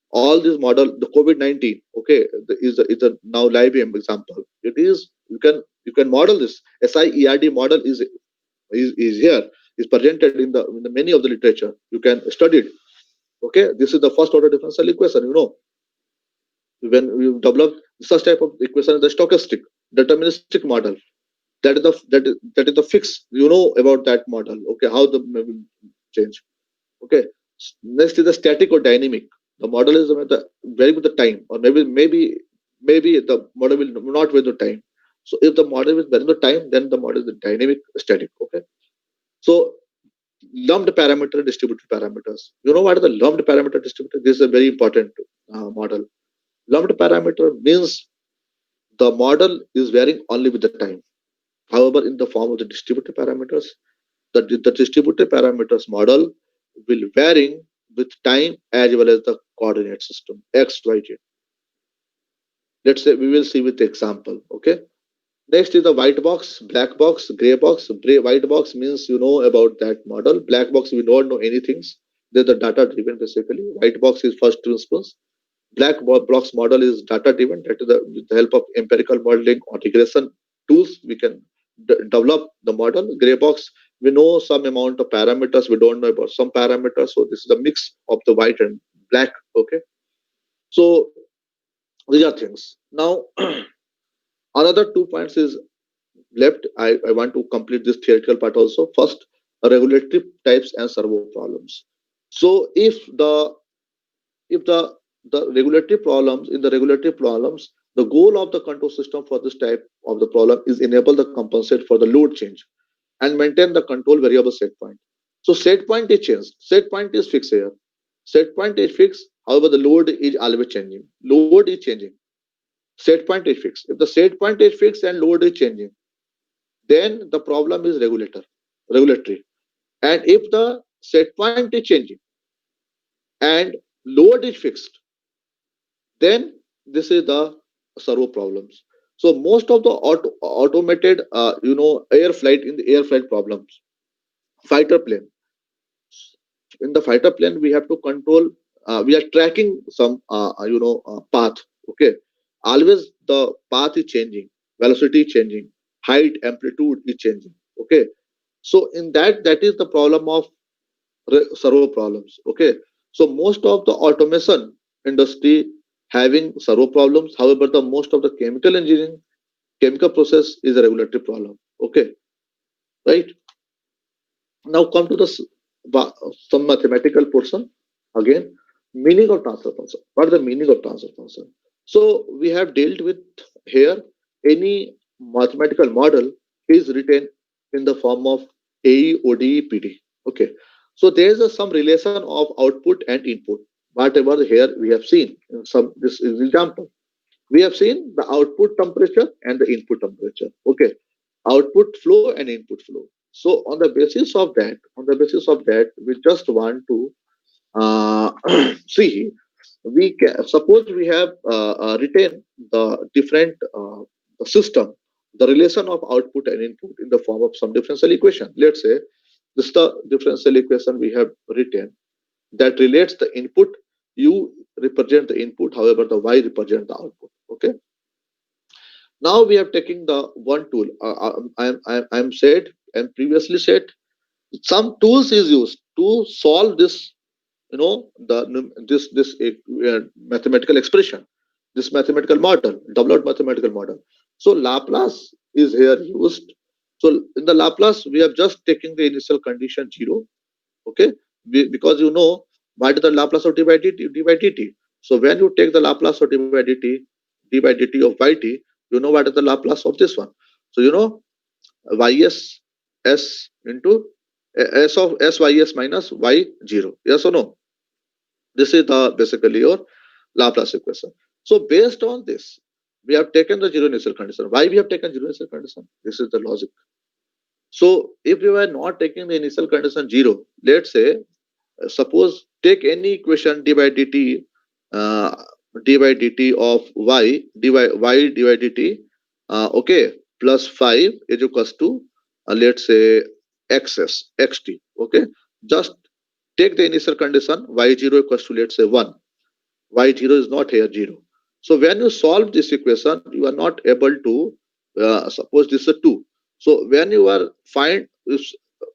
all this model, the COVID-19. Okay, is a now live example. It is, you can model this. SIERD model is here, is presented in the many of the literature. You can study it. Okay, this is the first order differential equation. When we develop such type of equation, the stochastic deterministic model, that is the fix. About that model. Okay, how the will change. Okay, next is the static or dynamic. The model is very with the time, or maybe the model will not vary the time. So if the model is varying the time, then the model is the dynamic static. Okay, so lumped parameter distributed parameters. You know what is the lumped parameter distributed? This is a very important model. Lumped parameter means the model is varying only with the time. However, in the form of the distributed parameters, the distributed parameters model will varying with time as well as the coordinate system x, y, z. Let's say we will see with the example. Okay. Next is the white box, black box, gray box. White box means you know about that model. Black box we don't know anything. They're the data driven basically. White box is first principles. Box model is data driven. That is with the help of empirical modeling or regression tools we can develop the model. Gray box we know some amount of parameters. We don't know about some parameters. So this is a mix of the white and black. Okay. So these are things. Now another 2 points is left. I want to complete this theoretical part also. First, regulatory types and servo problems. So if the regulatory problems in the regulatory problems, the goal of the control system for this type of the problem is enable the compensate for the load change and maintain the control variable set point. So set point is changed. Set point is fixed here. Set point is fixed. However, the load is always changing. Load is changing. Set point is fixed. If the set point is fixed and load is changing, then the problem is regulatory. And if the set point is changing and load is fixed, then this is the servo problems. So most of the automated, air flight in the air flight problems, fighter plane. In the fighter plane, we have to control. We are tracking some, path. Okay, always the path is changing, velocity is changing, height, amplitude is changing. Okay, so in that is the problem of servo problems. Okay, so most of the automation industry having servo problems. However, the most of the chemical engineering, chemical process is a regulatory problem. Okay, right. Now come to the some mathematical portion again. Meaning of transfer function. What is the meaning of transfer function? So we have dealt with here. Any mathematical model is written in the form of AE, ODE, PD. Okay. So there is some relation of output and input. Whatever here we have seen in some this is example. We have seen the output temperature and the input temperature. Okay, output flow and input flow. So on the basis of that, we just want to see. We can suppose we have written the different the system, the relation of output and input in the form of some differential equation. Let's say this is the differential equation we have written that relates the input. U represent the input, however, the Y represent the output. Okay. Now we have taken the one tool. I'm said and previously said some tools is used to solve this. You know this mathematical expression, this mathematical model, developed mathematical model. So Laplace is here used. So in the Laplace, we have just taken the initial condition zero. Okay, because you know what is the Laplace of d by dt? D by dt. So when you take the Laplace of d by dt of yt, you know what is the Laplace of this one. So you know ys s into s of sys minus y0. Yes or no? This is the basically your Laplace equation. So based on this, we have taken the zero initial condition. Why we have taken zero initial condition? This is the logic. So if you are not taking the initial condition zero, let's say suppose take any equation uh, d by dt of y d by dt, okay, plus 5 is equals to let's say xt. Okay, just take the initial condition y0 equals to let's say 1. Y0 is not here 0. So when you solve this equation, you are not able to suppose this is 2. So when you are find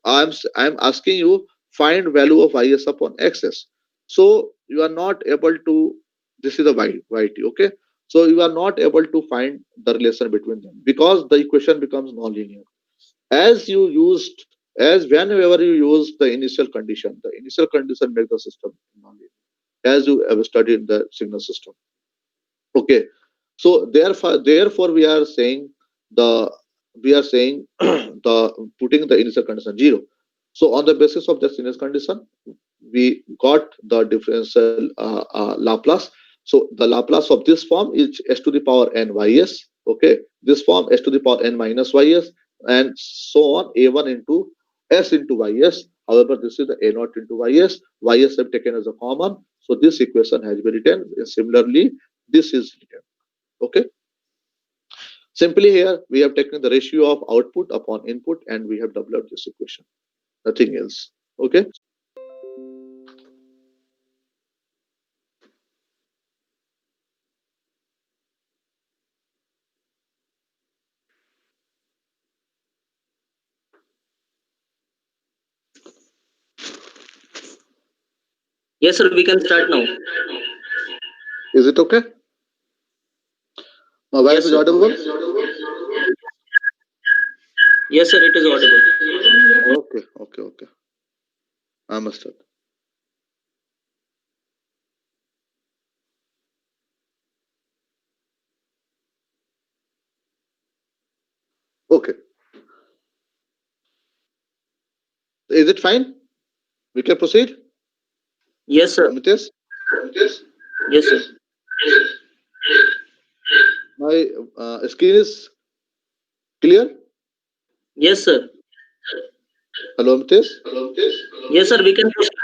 I'm asking you find value of is upon xs. So you are not able to, this is the yt. Okay, so you are not able to find the relation between them because the equation becomes nonlinear. As you used, as whenever you use the initial condition makes the system nonlinear, as you have studied the signal system. Okay, so therefore the we are saying the putting the initial condition zero. So on the basis of this initial condition, we got the differential Laplace. So the Laplace of this form is s to the power n ys. Okay, this form s to the power n minus ys, and so on a1 into S into Ys. However, this is the A naught into Ys. Ys have taken as a common. So this equation has been written. Similarly, this is written. Okay. Simply here, we have taken the ratio of output upon input and we have developed this equation. Nothing else. Okay. Yes, sir. We can start now. Is it okay? My voice Yes, is sir. audible? Yes, sir. It is audible. Okay, okay, okay. I understood. Okay. Is it fine? We can proceed? Yes, sir. Amitesh? Yes, sir. My screen is clear? Yes, sir. Hello, Amitesh? Yes, sir. We can proceed.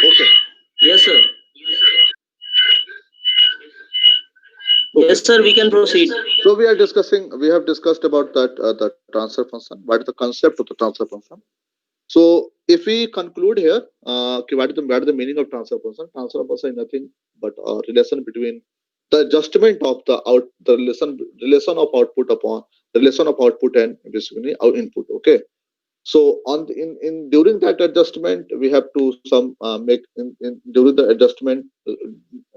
Okay, Yes, sir. okay. Yes, sir. We can proceed. So we have discussed about that the transfer function. What is the concept of the transfer function? So if we conclude here, okay, what is the meaning of transfer function? Transfer function is nothing but a relation between the adjustment of the relation of output upon relation of output and basically our input. Okay. So in during that adjustment, we have to some make in during the adjustment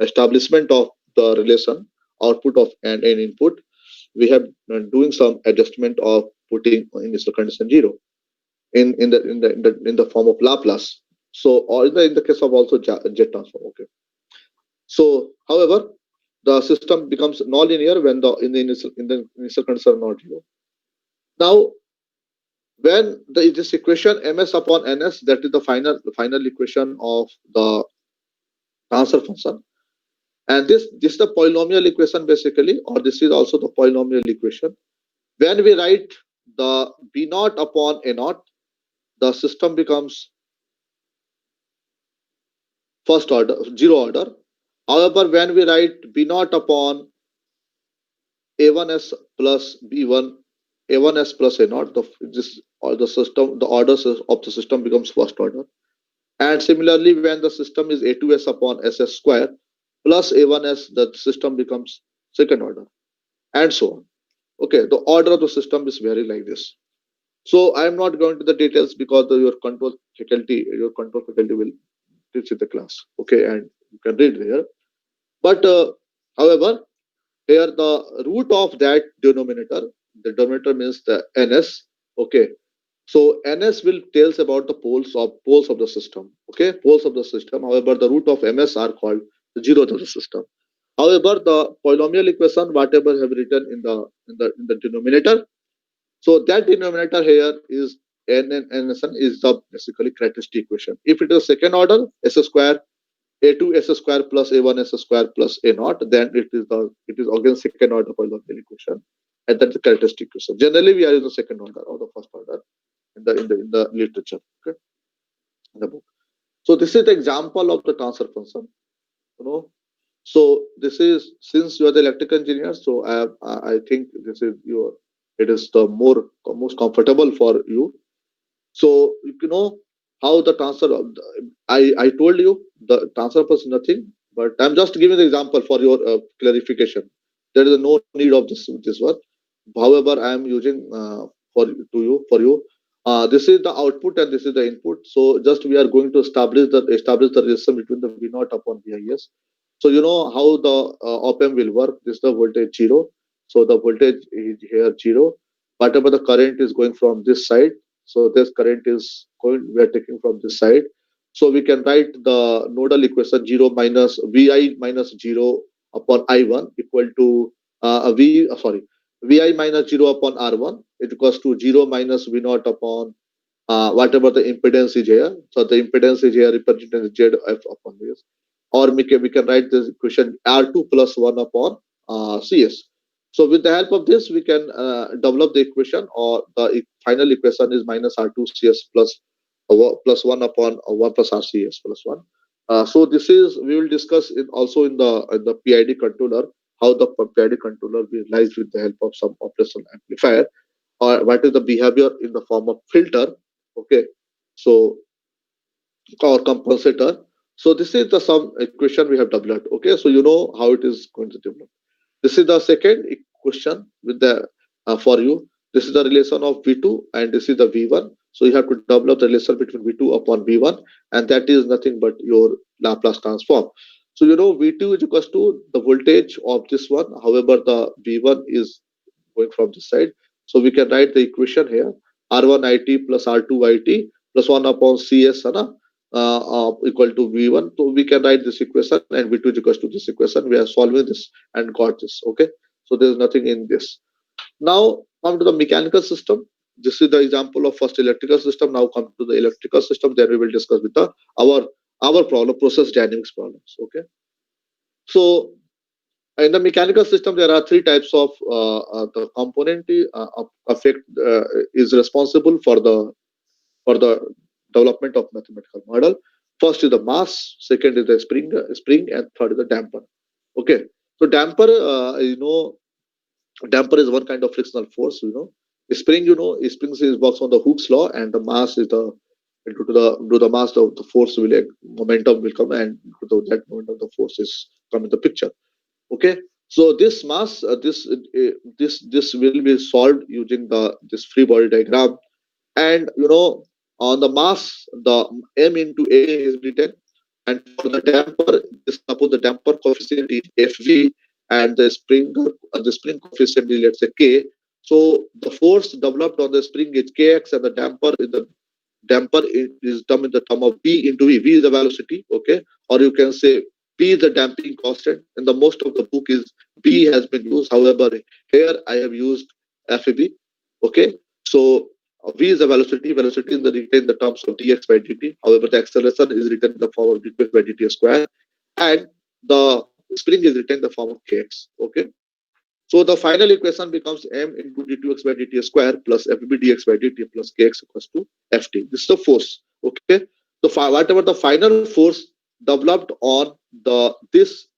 establishment of the relation output of and input. We have doing some adjustment of putting initial condition zero in the form of Laplace. So or in the case of also jet transform. Okay. So however, the system becomes nonlinear when the initial condition are not zero. Now when this equation ms upon ns, that is the final equation of the transfer function, and this is the polynomial equation basically, or this is also the polynomial equation. When we write the b naught upon a naught, the system becomes first order zero order. However, when we write b naught upon a1s plus b1 a1s plus a naught, this or the system the orders of the system becomes first order. And similarly, when the system is a2s upon ss square plus a1s, the system becomes second order, and so on. Okay, the order of the system is very like this. So I am not going to the details because your control faculty will teach in the class. Okay, and you can read there. But however, here the root of that denominator, the denominator means the ns. Okay, so ns will tells about the poles of the system. Okay, poles of the system. However, the root of ms are called the zeros of the system. However, the polynomial equation, whatever have written in the denominator, so that denominator here is n is the basically characteristic equation. If it is second order, s square a2 s square plus a1 s square plus a naught, then it is again second order polynomial equation, and that's the characteristic equation. Generally, we are in the second order or the first order in the literature. Okay, in the book. So this is the example of the transfer function. You know, so this is, since you are the electrical engineer, so I think this is your it is the most comfortable for you. So you know how the transfer of I told you the transfer was nothing, but I'm just giving the example for your clarification. There is no need of this one. However, I am using for you. This is the output and this is the input. So just we are going to establish the relation between the V naught upon VIS. So you know how the op-amp will work. This is the voltage zero. So the voltage is here zero. Whatever the current is going from this side, so this current is going, we are taking from this side. So we can write the nodal equation 0 minus Vi minus 0 upon I1 equal to Vi minus 0 upon R1. It equals to 0 minus V naught upon whatever the impedance is here. So the impedance is here represented as ZF upon this. Or we can write this equation R2 plus 1 upon CS. So with the help of this, we can develop the equation, or the final equation is minus R2CS plus 1 upon 1 plus RCS plus 1. So this is, we will discuss in also in the PID controller, how the PID controller will realize with the help of some operational amplifier, or what is the behavior in the form of filter. Okay, so, or compensator. So this is the some equation we have developed. Okay, so you know how it is going to develop. This is the second question with the for you. This is the relation of V2 and this is the V1. So you have to develop the relation between V2 upon V1, and that is nothing but your Laplace transform. So you know V2 is equals to the voltage of this one. However, the V1 is going from this side. So we can write the equation here: R1 IT plus R2 IT plus 1 upon CS equal to V1. So we can write this equation, and V2 is equals to this equation. We are solving this and got this. Okay, so there is nothing in this. Now come to the mechanical system. This is the example of first electrical system. Now come to the electrical system. Then we will discuss with the our our problem, process dynamics problems. Okay, so in the mechanical system, there are three types of the component affect is responsible for the development of mathematical model. First is the mass, second is the spring, and third is the damper. Okay, so damper, damper is one kind of frictional force. Spring, spring is works on the Hooke's law, and the mass is the to the mass of the force will momentum will come, and that momentum the force is come in the picture. Okay, so this mass, this will be solved using the this free body diagram, and on the mass the m into a is written, and for the damper, this suppose the damper coefficient is fv, and the spring coefficient is, let's say, k. So the force developed on the spring is kx, and the damper is term in the term of b into v. V is the velocity. Okay, or you can say b is the damping constant. In the most of the book is b has been used, however here I have used fb. Okay, so v is the velocity. Velocity is written in the terms of dx by dt. However, the acceleration is written in the form of dx by dt square, and the spring is written in the form of kx. Okay, so the final equation becomes m into d2x by dt square plus fb dx by dt plus kx equals to ft. This is the force. Okay, so whatever the final force developed on the this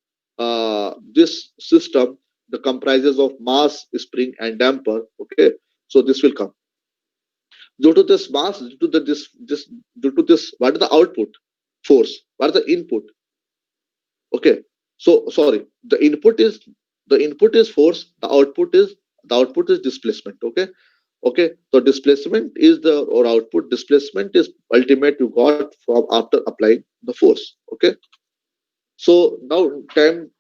system, the comprises of mass, spring, and damper. Okay, so this will come due to this mass, due to due to this. What is the output force? What is the input? Okay, so sorry, the input is force, the output is displacement. Okay, okay, so displacement is the, or output displacement is ultimate you got from after applying the force. Okay, so now time,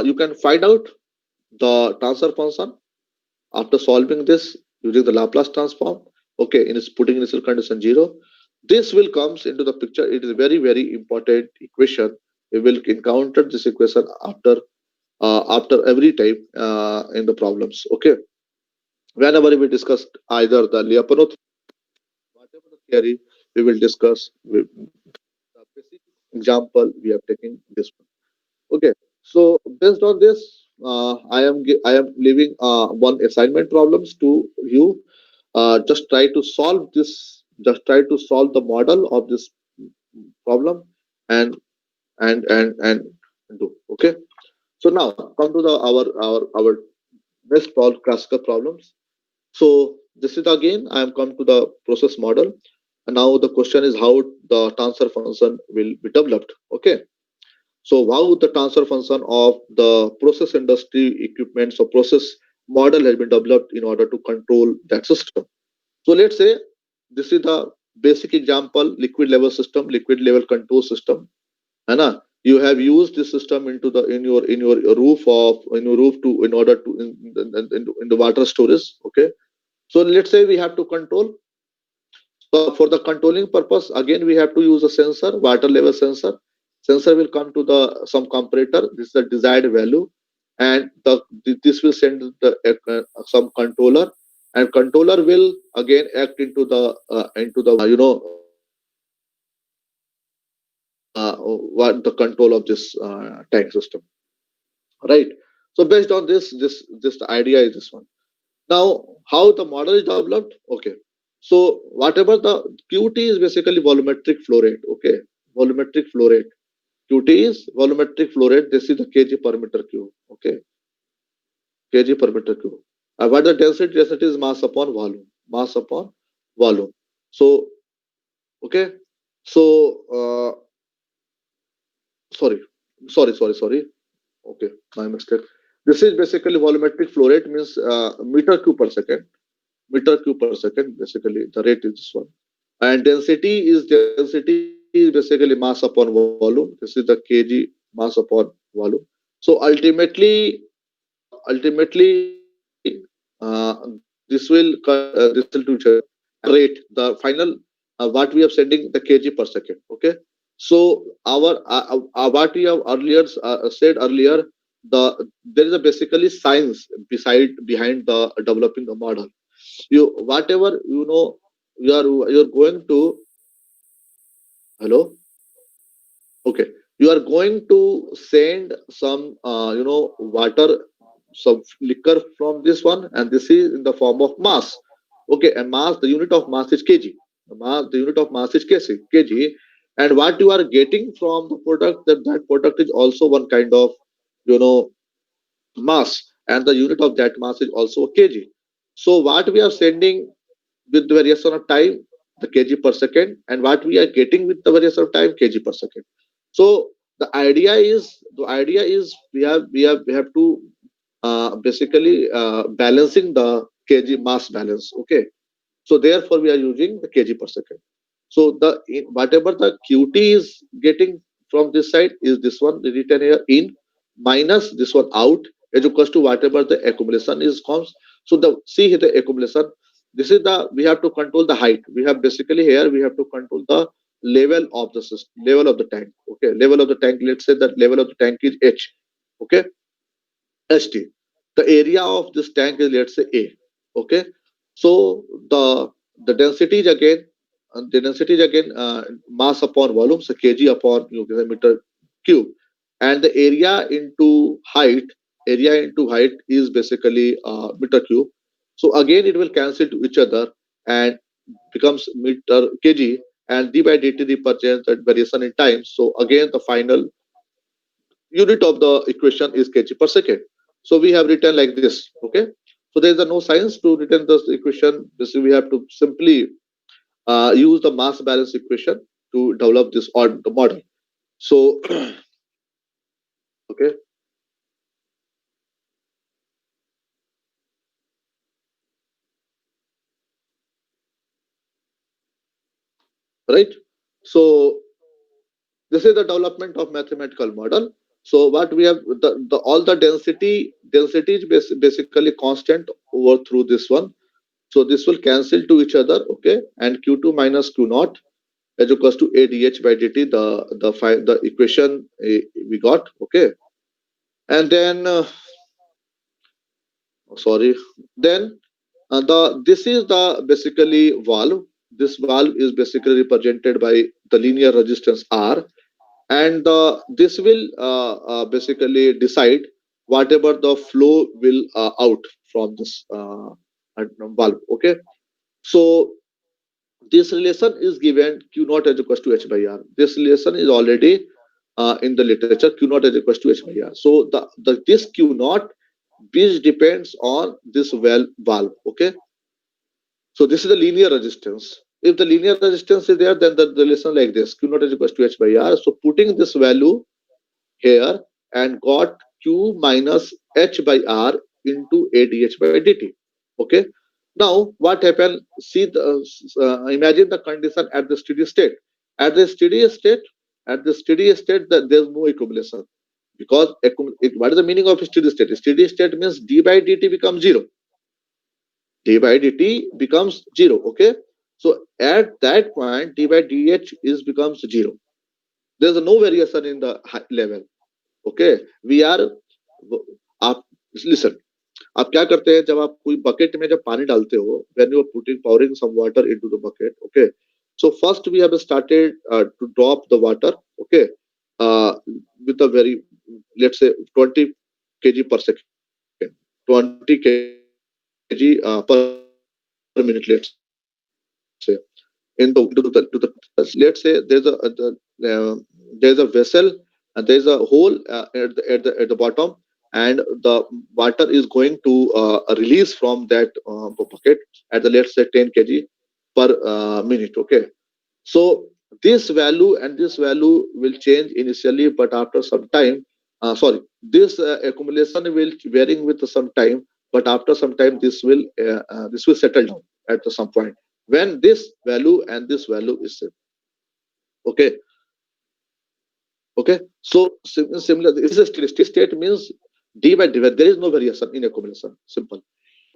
you can find out the transfer function after solving this using the Laplace transform. Okay, in its putting initial condition 0, this will comes into the picture. It is very very important equation. We will encounter this equation after every time in the problems. Okay, whenever we discussed either the Lyapunov, whatever the theory we will discuss, the basic example we have taken this one. Okay, so based on this, I am leaving one assignment problems to you. Just try to solve this. Just try to solve the model of this problem, and and do. Okay. So now come to the our next problem, classical problems. So this is again I am come to the process model, and now the question is how the transfer function will be developed. Okay. So how the transfer function of the process industry equipment, so process model has been developed in order to control that system. So let's say this is the basic example: liquid level system, liquid level control system. Anna, you have used this system into the in your roof of in your roof to in order to in the water storage. Okay. So let's say we have to control. So for the controlling purpose, again we have to use a sensor, water level sensor. Sensor will come to the some comparator. This is the desired value, and this will send the some controller, and controller will again act into the what the control of this tank system, right? So based on this the idea is this one. Now, how the model is developed? Okay. So whatever the QT is basically volumetric flow rate. Okay, volumetric flow rate. QT is volumetric flow rate. This is the kg per meter cube. Okay, kg per meter cube. What the density? Density is mass upon volume. Mass upon volume. So okay. So sorry, sorry. Okay, my mistake. This is basically volumetric flow rate means meter cube per second. Meter cube per second. Basically, the rate is this one. And density is basically mass upon volume. This is the kg mass upon volume. So ultimately, this will to each other and rate the final what we are sending the kg per second. Okay, so our what we have earlier said earlier, there is a basically science behind the developing the model. You whatever you know, you're going to hello. Okay, you are going to send some water, some liquor from this one, and this is in the form of mass. Okay, and mass, the unit of mass is kg. The unit of mass is kg, and what you are getting from the product, that product is also one kind of you know mass, and the unit of that mass is also a kg. So what we are sending with the variation of time, the kg per second, and what we are getting with the variation of time, kg per second. So the idea is we have to basically balancing the kg mass balance. Okay, so therefore we are using the kg per second. So whatever the qt is getting from this side is this one written here in, minus this one out, is equals to whatever the accumulation is comes. So the see here the accumulation, this is the we have to control the height. We have basically here we have to control the level of the system, level of the tank. Okay, level of the tank, let's say that level of the tank is h. Okay, ht, the area of this tank is, let's say, a. Okay, so the density is again, mass upon volume, so kg upon meter cube, and the area into height is basically meter cube. So again it will cancel to each other and becomes meter kg, and d by dt represents that variation in time. So again the final unit of the equation is kg per second. So we have written like this. Okay, so there is no science to written this equation. This we have to simply use the mass balance equation to develop this or the model. So okay, right. So this is the development of mathematical model. So what we have, the all the density is basically constant over through this one. So this will cancel to each other. Okay, and q2 minus q naught is equals to a dh by dt, the equation we got. Okay, and then sorry, then the this is the basically valve. This valve is basically represented by the linear resistance r, and this will basically decide whatever the flow will out from this valve. Okay, so this relation is given q naught as equals to h by r. This relation is already in the literature, q naught is equals to h by r. So the this q naught, which depends on this valve. Okay, so this is the linear resistance. If the linear resistance is there, then the relation like this, q naught is equals to h by r. So putting this value here and got q minus h by r into adh by dt. Okay, now what happened, see imagine the condition at the steady state. At the steady state, that there's no accumulation, because what is the meaning of steady state? Steady state means d by dt becomes zero. D by dt becomes zero. Okay, so at that point d by dh is becomes zero. There's no variation in the level. Okay, we are, आप listen, आप क्या करते हैं जब आप कोई bucket में जब पानी डालते हो, when you are pouring some water into the bucket. Okay, so first we have started to drop the water. Okay, uh, with a very, let's say, 20 kg per second, 20 kg per minute, let's say. In the into the let's say there's a vessel and there's a hole at the bottom, and the water is going to release from that bucket at the, let's say, 10 kg per minute. Okay, so this value and this value will change initially, but after some time, sorry, this accumulation will varying with some time, but after some time this will settle down at some point when this value and this value is set. Okay, okay. So similar, this is a steady state means d by dy. There is no variation in accumulation. Simple.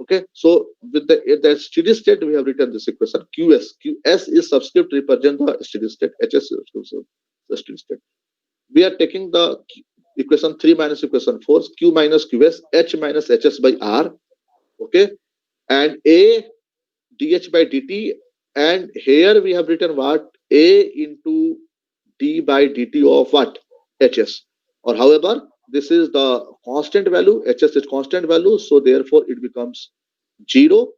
Okay, so with the steady state, we have written this equation QS. QS is subscript represent the steady state. HS is the steady state. We are taking the equation 3 minus equation 4, Q minus QS, H minus HS by R. Okay, and A dH by dt, and here we have written what? A into d by dt of what? HS. Or however, this is the constant value. HS is constant value, so therefore it becomes 0.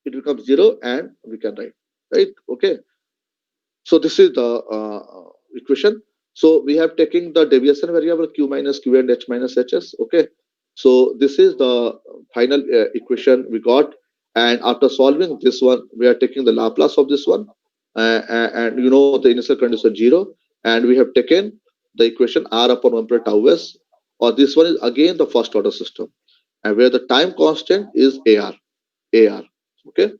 It becomes 0, and we can write, right? Okay, so this is the equation. So we have taken the deviation variable q minus q and h minus hs. Okay, so this is the final equation we got, and after solving this one we are taking the Laplace of this one, and you know the initial condition 0, and we have taken the equation r upon 1 plus tau s, or this one is again the first order system, and where the time constant is ar. Okay,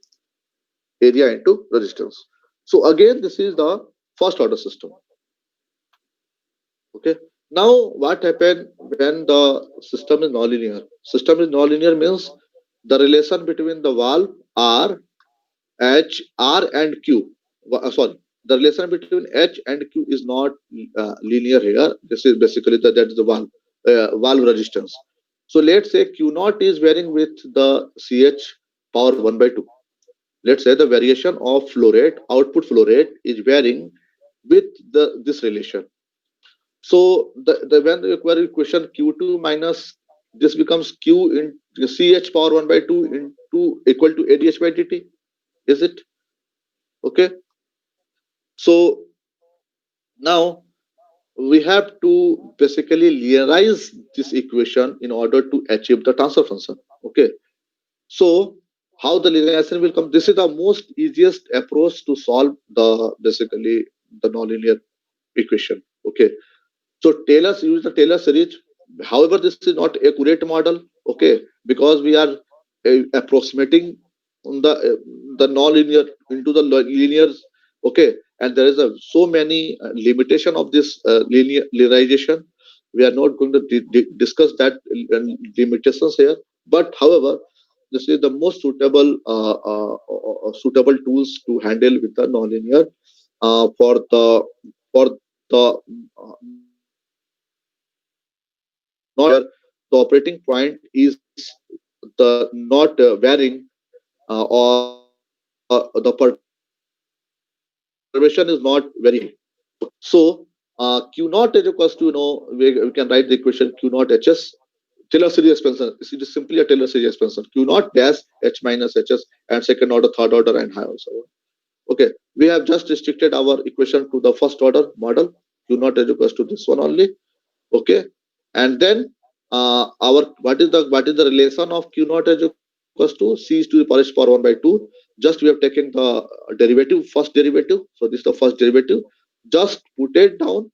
area into resistance. So again, this is the first order system. Okay. Now, what happened when the system is nonlinear? System is nonlinear means the relation between the valve R, H, R and Q. Sorry, the relation between H and Q is not linear here. This is basically that is the valve resistance. So let's say Q naught is varying with the CH power 1 by 2. Let's say the variation of flow rate, output flow rate is varying with the this relation. So the when you require equation q2 minus, this becomes q in ch power 1 by 2 into equal to adh by dt. Is it? Okay. So now we have to basically linearize this equation in order to achieve the transfer function. Okay. So how the linearization will come? This is the most easiest approach to solve the basically the nonlinear equation. Okay. So Taylor's use the Taylor series. However, this is not accurate model. Okay, because we are approximating on the non-linear into the linear. Okay, and there is so many limitation of this linearization. We are not going to discuss that limitations here. But however, this is the most suitable tools to handle with the nonlinear for the not the operating point is the not varying, or the perturbation is not very high. So q naught is equals to, we can write the equation q naught hs. Taylor series expansion, it is simply a Taylor series expansion. Q naught dash h minus hs, and second order, third order, and high also. Okay, we have just restricted our equation to the first order model. Q naught is equals to this one only. Okay, and then our what is the relation of q naught is equals to c is to the power 1 by 2. Just we have taken the derivative, first derivative. So this is the first derivative. Just put it down.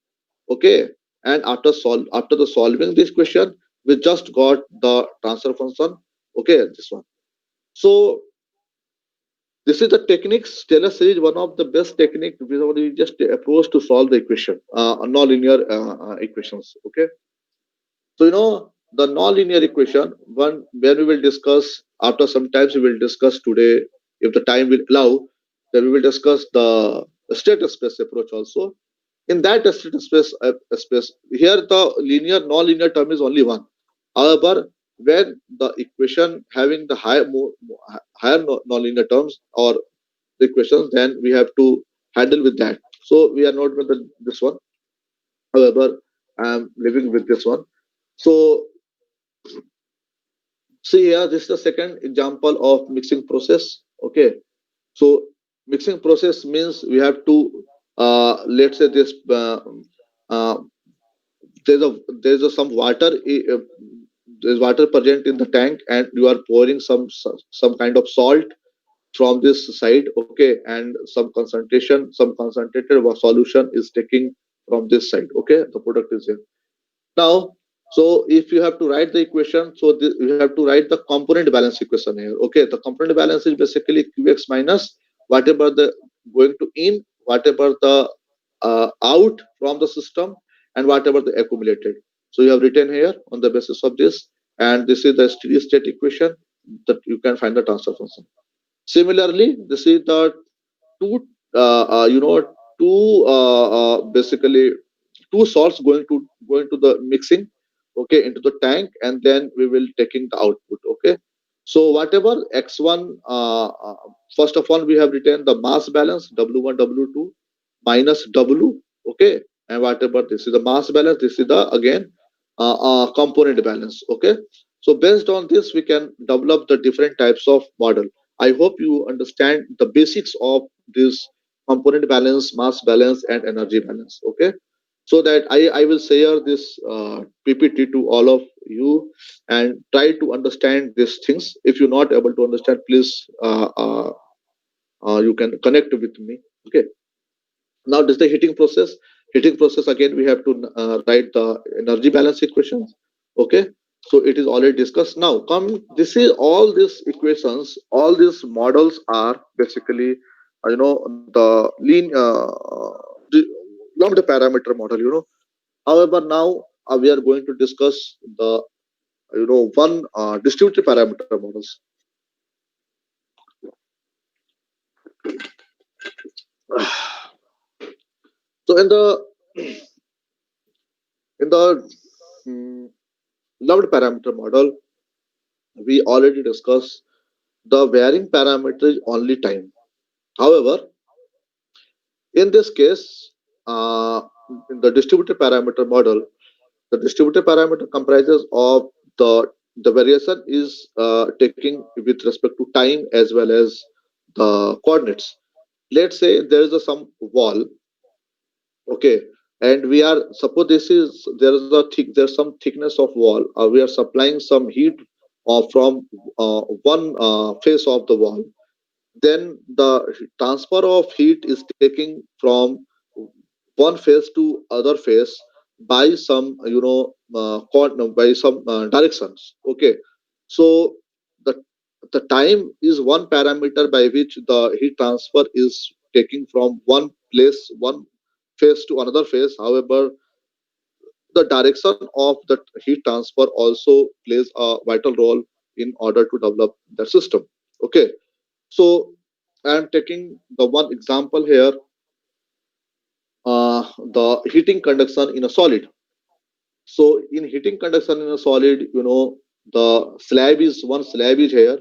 Okay, and after the solving this question, we just got the transfer function. Okay, this one. So this is the techniques. Taylor series, one of the best technique. We just approach to solve the equation, nonlinear equations. Okay. So the nonlinear equation, one where we will discuss after some times, we will discuss today, if the time will allow, then we will discuss the state space approach also. In that state space, here the linear nonlinear term is only one. However, when the equation having the higher nonlinear terms or the equations, then we have to handle with that. So we are not with this one. However, I am living with this one. So See here, this is the second example of mixing process. Okay, so mixing process means we have to let's say this uh, there's a some water there's water present in the tank, and you are pouring some kind of salt from this side. Okay, and some concentrated solution is taking from this side. Okay, the product is here. Now, so if you have to write the equation, so you have to write the component balance equation here. Okay, the component balance is basically qx minus whatever the going to in, whatever the out from the system, and whatever the accumulated. So you have written here on the basis of this, and this is the steady state equation that you can find the transfer function. Similarly, this is the two, two basically two salts going to the mixing, okay, into the tank, and then we will taking the output. Okay, so whatever x1, first of all we have written the mass balance w1 w2 minus w. Okay, and whatever this is the mass balance, this is the again component balance. Okay, so based on this we can develop the different types of model. I hope you understand the basics of this component balance, mass balance, and energy balance. Okay, so that I will share this PPT to all of you and try to understand these things. If you're not able to understand, please you can connect with me. Okay. Now this is the heating process. Heating process again we have to write the energy balance equations. Okay. So it is already discussed. Now come, this is all these equations, all these models are basically the the lumped parameter model. However, now we are going to discuss the one distributed parameter models. So in the mm, lumped parameter model, we already discussed the varying parameter is only time. However, in this case, uh, in the distributed parameter model, the distributed parameter comprises of the variation is taking with respect to time as well as the coordinates. Let's say there is some wall. Okay, and we are suppose this is there is a there's some thickness of wall. We are supplying some heat from one face of the wall. Then the transfer of heat is taking from one phase to other phase by some by some directions. Okay, so the the time is one parameter by which the heat transfer is taking from one place, one phase to another phase. However, the direction of the heat transfer also plays a vital role in order to develop the system. Okay, so I am taking the one example here, the heating conduction in a solid. So in heating conduction in a solid, the slab is one slab is here.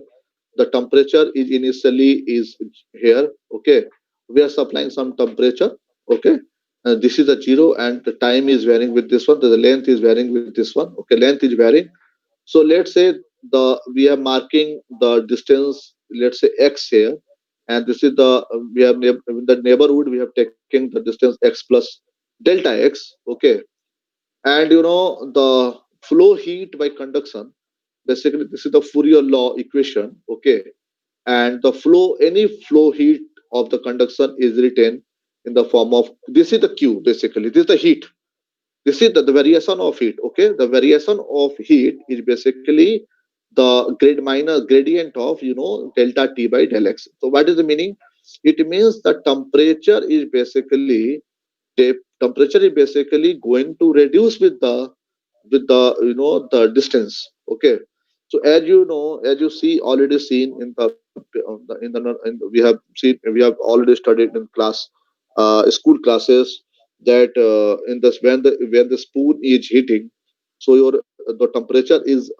The temperature is initially is here. Okay, we are supplying some temperature. Okay, this is a zero, and the time is varying with this one. The length is varying with this one. Okay, length is varying. So let's say the we are marking the distance. Let's say x here, and this is the we have in the neighborhood we have taken the distance x plus delta x. Okay, and the flow heat by conduction, basically this is the Fourier law equation. Okay, and the flow any flow heat of the conduction is written in the form of, this is the q, basically this is the heat, this is the variation of heat. Okay, the variation of heat is basically the gradient of delta t by del x. So what is the meaning? It means the temperature is basically going to reduce with the the distance. Okay, so as you know, as you see already seen in we have seen, we have already studied in class, school classes, that in this when the spoon is heating, so your the temperature is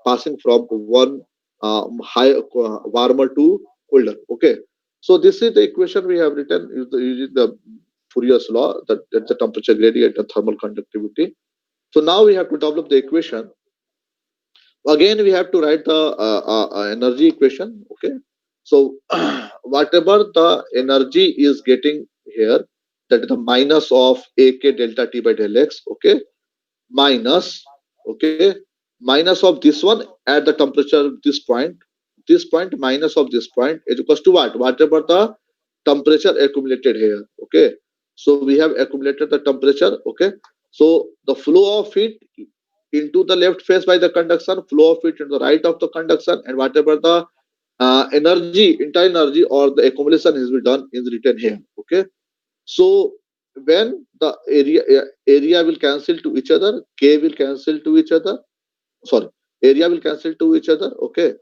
passing from one warmer to colder. Okay, so this is the equation we have written using the Fourier's law, that's the temperature gradient and thermal conductivity. So now we have to develop the equation. Again we have to write the energy equation. Okay, so whatever the energy is getting here, that is the minus of ak delta t by del x. Okay, minus, okay, minus of this one at the temperature this point minus of this point is equals to what, whatever the temperature accumulated here. Okay, so we have accumulated the temperature. Okay, so the flow of heat into the left face by the conduction, flow of heat into the right of the conduction, and whatever the energy, entire energy or the accumulation is be done is written here. Okay, so when the area will cancel to each other, k will cancel to each other. Sorry, area will cancel to each other. Okay,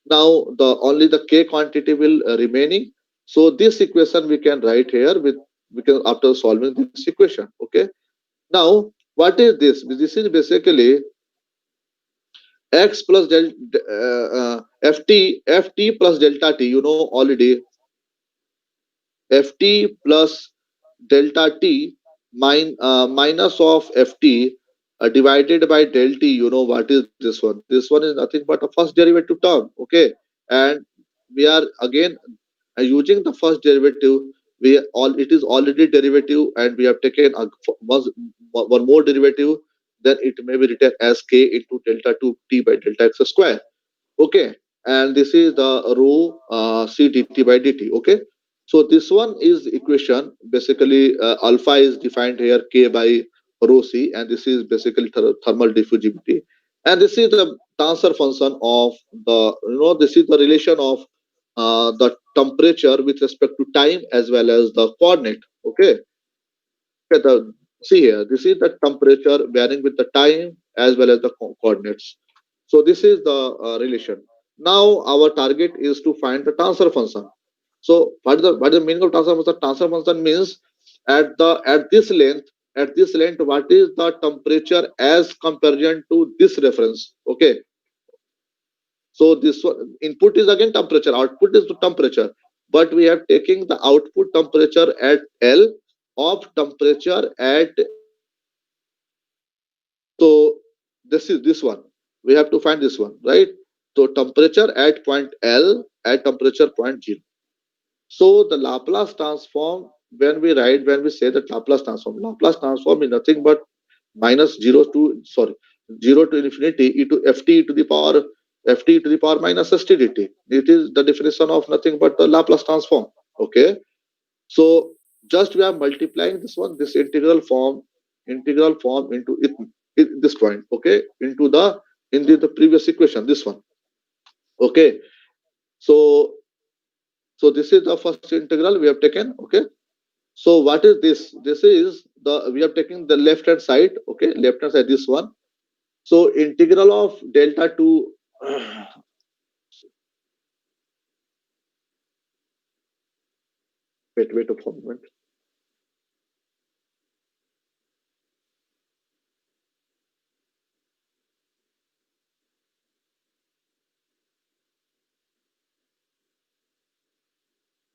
now the only the k quantity will remaining. So this equation we can write here with, we can after solving this equation. Okay, now what is this? This is basically x plus ft plus delta t. You know already ft plus delta t minus of ft divided by del t. You know what is this one? This one is nothing but a first derivative term. Okay, and we are again using the first derivative. We all, it is already derivative, and we have taken one more derivative. Then it may be written as k into delta 2 t by delta x square. Okay, and this is the rho c dt by dt. Okay, so this one is equation. Basically alpha is defined here k by rho c, and this is basically thermal diffusivity, and this is the transfer function of the, you know, this is the relation of the temperature with respect to time as well as the coordinate. Okay, okay, the, see here, this is the temperature varying with the time as well as the coordinates. So this is the relation. Now our target is to find the transfer function. So what is the meaning of transfer function? Transfer function means at this length, what is the temperature as comparison to this reference? Okay, so this one, input is again temperature, output is the temperature, but we have taking the output temperature at L of temperature at. So this is this one. We have to find this one, right? So temperature at point L at temperature point 0. So the Laplace transform, when we write, when we say that Laplace transform is nothing but minus 0 to, sorry, 0 to infinity e to ft to the power, ft to the power minus st dt. It is the definition of nothing but the Laplace transform. Okay, so just we are multiplying this one, this integral form into this point. Okay, into the, in the previous equation, this one. Okay, so so this is the first integral we have taken. Okay, so what is this? This is the, we have taken the left hand side. Okay, left hand side, this one. So integral of delta to wait a moment.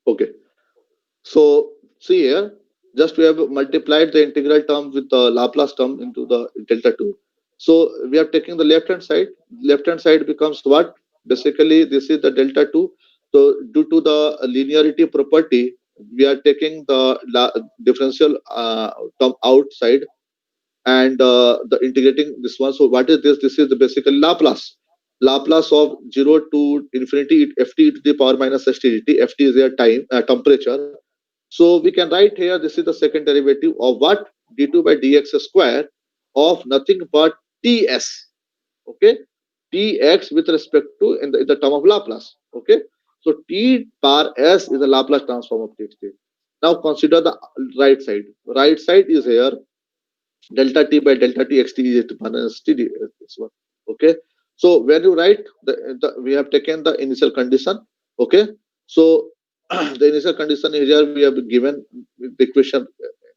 Okay, so see here, just we have multiplied the integral term with the Laplace term into the delta 2. So we are taking the left hand side. Left hand side becomes what? Basically, this is the delta 2. So due to the linearity property, we are taking the differential term outside, and the integrating this one. So what is this? This is the basically Laplace. Laplace of 0 to infinity ft to the power minus st dt. Ft is their time, temperature. So we can write here, this is the second derivative of what? d2 by dx square of nothing but ts. Okay, tx with respect to in the term of Laplace. Okay, so t bar s is the Laplace transform of txt. Now consider the right side. Right side is here delta t by delta t xt is to minus t this one. Okay, so when you write the we have taken the initial condition. Okay, so the initial condition here we have given the equation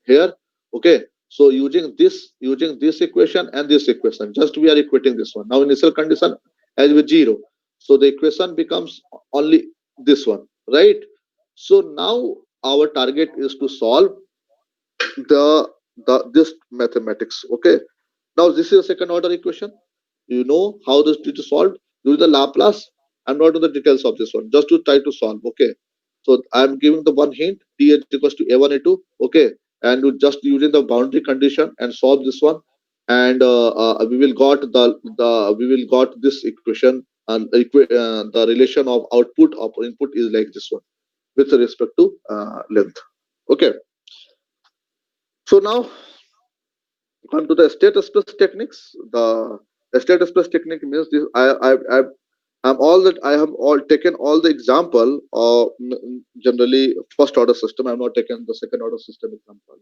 here. Okay, so using this equation and this equation, just we are equating this one. Now initial condition as with 0, so the equation becomes only this one, right? So now our target is to solve the this mathematics. Okay, now this is a second order equation. You know how this to solve? Do the Laplace. I'm not in the details of this one. Just to try to solve. Okay. So I'm giving the one hint. T is equals to A1 A2. Okay. And you just using the boundary condition and solve this one. And we will got the we will got this equation, and the relation of output of input is like this one with respect to length. Okay. So now come to the state space techniques. The state space technique means this. I'm all that I have all taken all the example of generally first order system. I'm not taken the second order system example.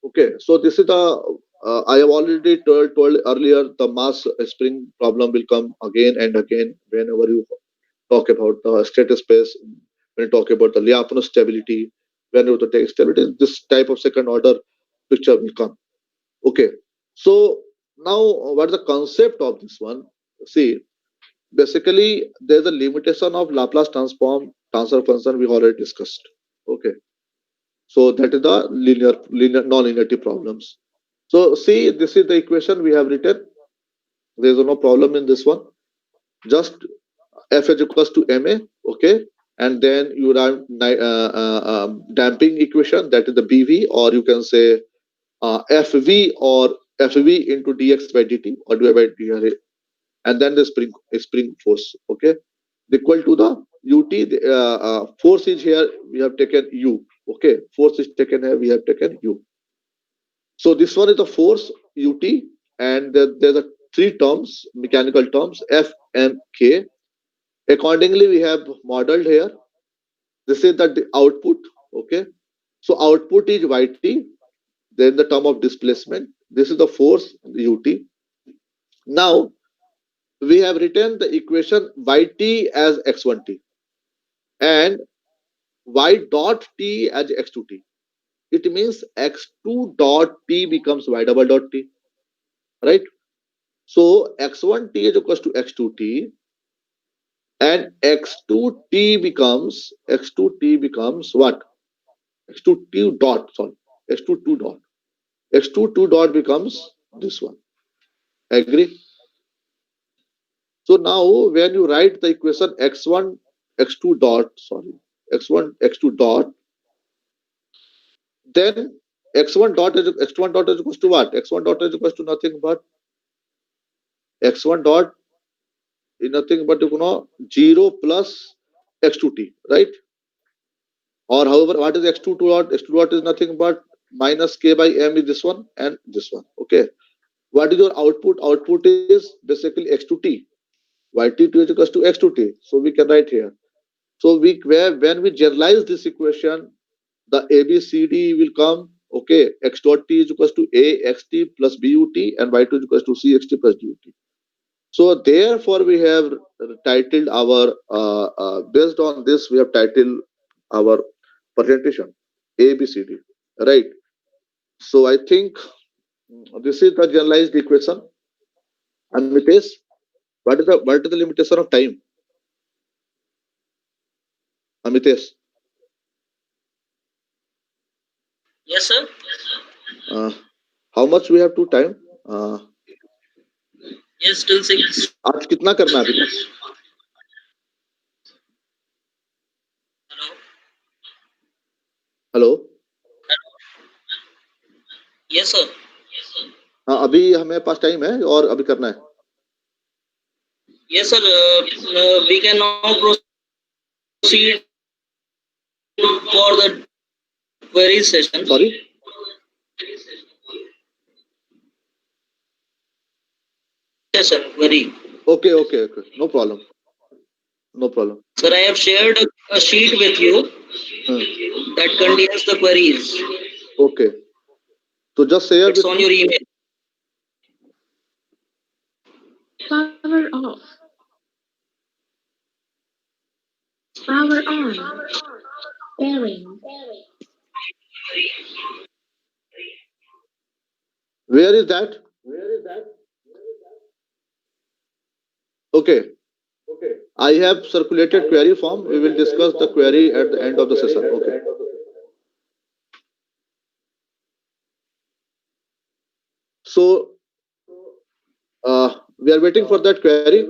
Okay, so this is the I have already told earlier the mass spring problem will come again and again whenever you talk about the state space, when you talk about the Lyapunov stability, when you take stability, this type of second order picture will come. Okay, so now what is the concept of this one? See, basically there's a limitation of Laplace transform transfer function we already discussed. Okay, so that is the linear non-linearity problems. So see, this is the equation we have written. There is no problem in this one. Just f is equals to ma. Okay, and then you run damping equation, that is the bv, or you can say fv or fv into dx by dt or divided by dra, and then the spring force. Okay, equal to the ut. The force is here, we have taken u. Okay, force is taken here, we have taken u. So this one is the force ut, and there's a three terms, mechanical terms, f, m, k. Accordingly we have modeled here. This is the output. Okay, so output is yt, then the term of displacement. This is the force ut. Now we have written the equation yt as x1t and y dot t as x2t. It means x2 dot t becomes y double dot t, right? So x1t is equals to x2t, and x2t becomes what? X2t dot, sorry, x22 dot. X22 dot becomes this one. Agree? So now when you write the equation x1 x2 dot, sorry, x1 x2 dot, then x1 dot is equals to what? X1 dot is equals to nothing but x1 dot is nothing but 0 plus x2t, right? Or however, what is x2 dot? X2 dot is nothing but minus k by m is this one and this one. Okay. What is your output? Output is basically x2t. Yt2 is equals to x2t. So we can write here. So when we generalize this equation, the ABCD will come. Okay, x dot t is equals to a xt plus but and y2 is equals to cxt plus dut. So therefore we have titled our based on this we have titled our presentation ABCD, right? So I think this is the generalized equation. And Mitesh, what is the limitation of time? Amitesh, Yes, sir. uh, how much we have to time? Uh, Yes, till 6. आज कितना करना है अभी तक? Hello. Hello, Yes, sir. हाँ अभी हमें पास time है और अभी करना है. Yes, sir. We can now proceed for the query session. Sorry. Yes, sir. Query. Okay. No problem. No problem. Sir, I have shared a sheet with you that contains the queries. Okay. So just share It's with on me. your email. Power off. Power on. Pairing. Where is that? Okay. I have circulated query form. We will discuss the query at the end of the session. Okay. So we are waiting for that query.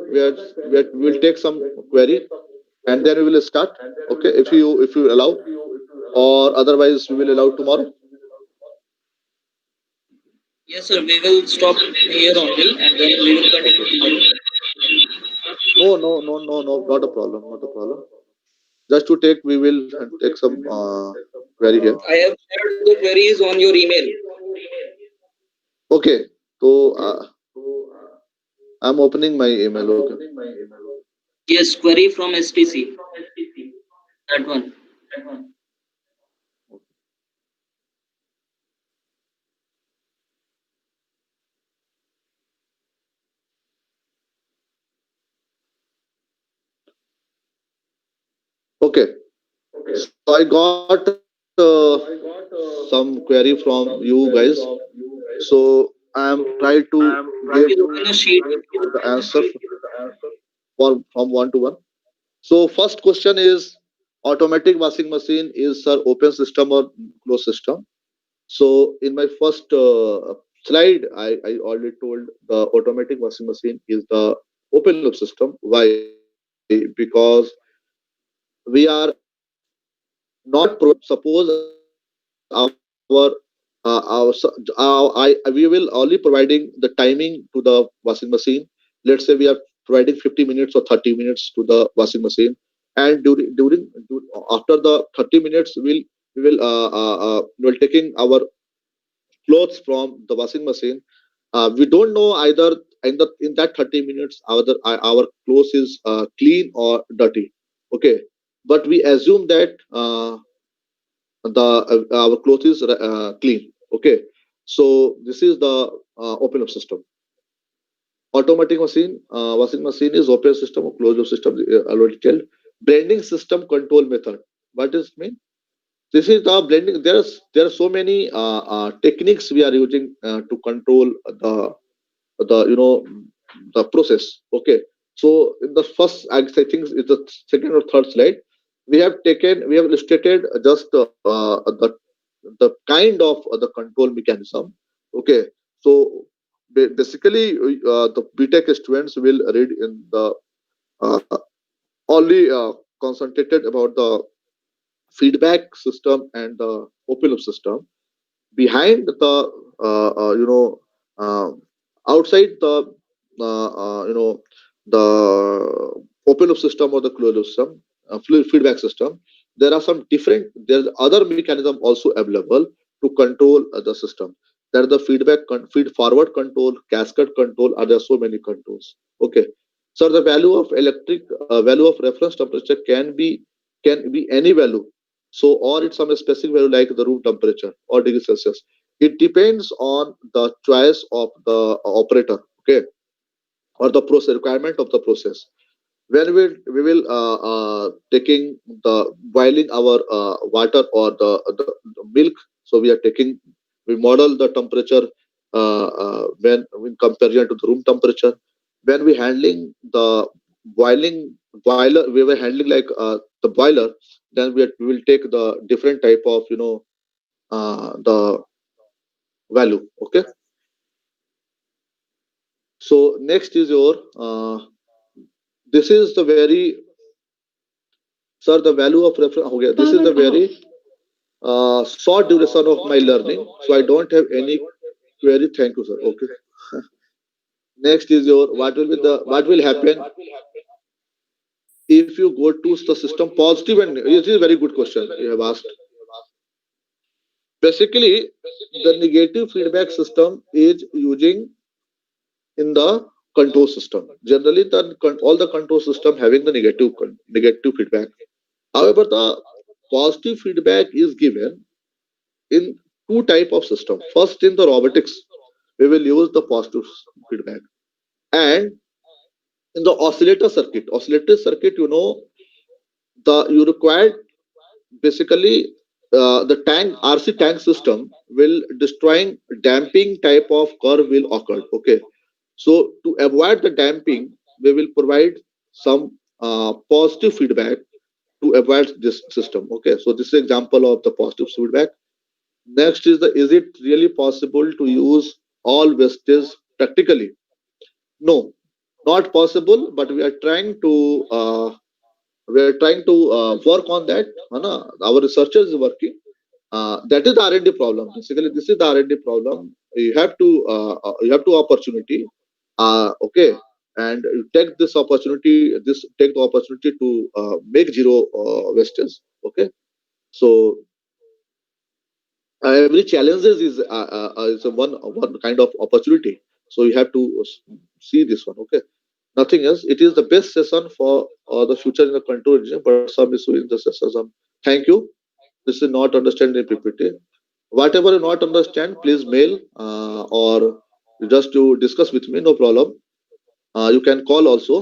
We will take some query and then we will start. Okay, if you allow, or otherwise we will allow tomorrow. Yes, sir. We will stop here only, and then we will continue tomorrow. No, no, no, no, no, not a problem, not a problem. Just to take, we will take some query here. I have shared the queries on your email. Okay, so I'm opening my email. Okay, Yes, query from STC. That one. okay. So I got some query from you guys. So I'm trying to give Please open the sheet. the answer for from one to one. So first question is, automatic washing machine is sir open system or closed system? So in my first slide, I already told the automatic washing machine is the open loop system. Why? Because we are not suppose we will only providing the timing to the washing machine. Let's say we are providing 50 minutes or 30 minutes to the washing machine, and after the 30 minutes we will taking our clothes from the washing machine. We don't know either in that 30 minutes our clothes is clean or dirty. Okay, but we assume that the our clothes is clean. Okay, so this is the open loop system. Automatic machine washing machine is open system or closed loop system, already tell. Blending system control method, what does it mean? This is the blending. There are so many techniques we are using to control the the process. Okay, so in the first, I think it's the second or third slide, we have illustrated just the kind of the control mechanism. Okay, so basically the BTech students will read in the uh, only concentrated about the feedback system and the open loop system. Behind the uh, outside the the open loop system or the closed loop system, feedback system, there are some different, there's other mechanism also available to control the system. There are the feed forward control, cascade control, are there so many controls. Okay, so the value of value of reference temperature can be any value. So, or it's some specific value like the room temperature or degree Celsius. It depends on the choice of the operator, okay, or the process requirement of the process. When we will taking the boiling our water or the milk, so we are taking, we model the temperature when in comparison to the room temperature. When we handling the boiling boiler, we were handling like the boiler, then we will take the different type of the value. Okay, so next is your this is the very, sir, the value of reference. Okay, this is Power the off. very short duration of my learning, so I don't have any query. Thank you, sir. Okay, next is your, what will happen if you go to the system positive, and this is a very good question you have asked. Basically, the negative feedback system is using in the control system. Generally, all the control system having the negative feedback. However, the positive feedback is given in two type of system. First, in the robotics, we will use the positive feedback, and in the oscillator circuit, the you required basically the tank RC tank system will destroying damping type of curve will occur. Okay, so to avoid the damping, we will provide some positive feedback to avoid this system. Okay, so this is example of the positive feedback. Next is the, is it really possible to use all wastage practically? No. not possible, but we are trying to work on that. Our researchers is working. That is the R&D problem. Basically, this is the R&D problem. You have to opportunity. Okay, and you take this opportunity. Take the opportunity to make zero wastage. Okay, so every challenges is one kind of opportunity. So you have to see this one. Okay, nothing else. It is the best session for the future in the control engineering, but some issue in the session. Thank you. This is not understanding PPT. Whatever you not understand, please mail or just to discuss with me. No problem. You can call also.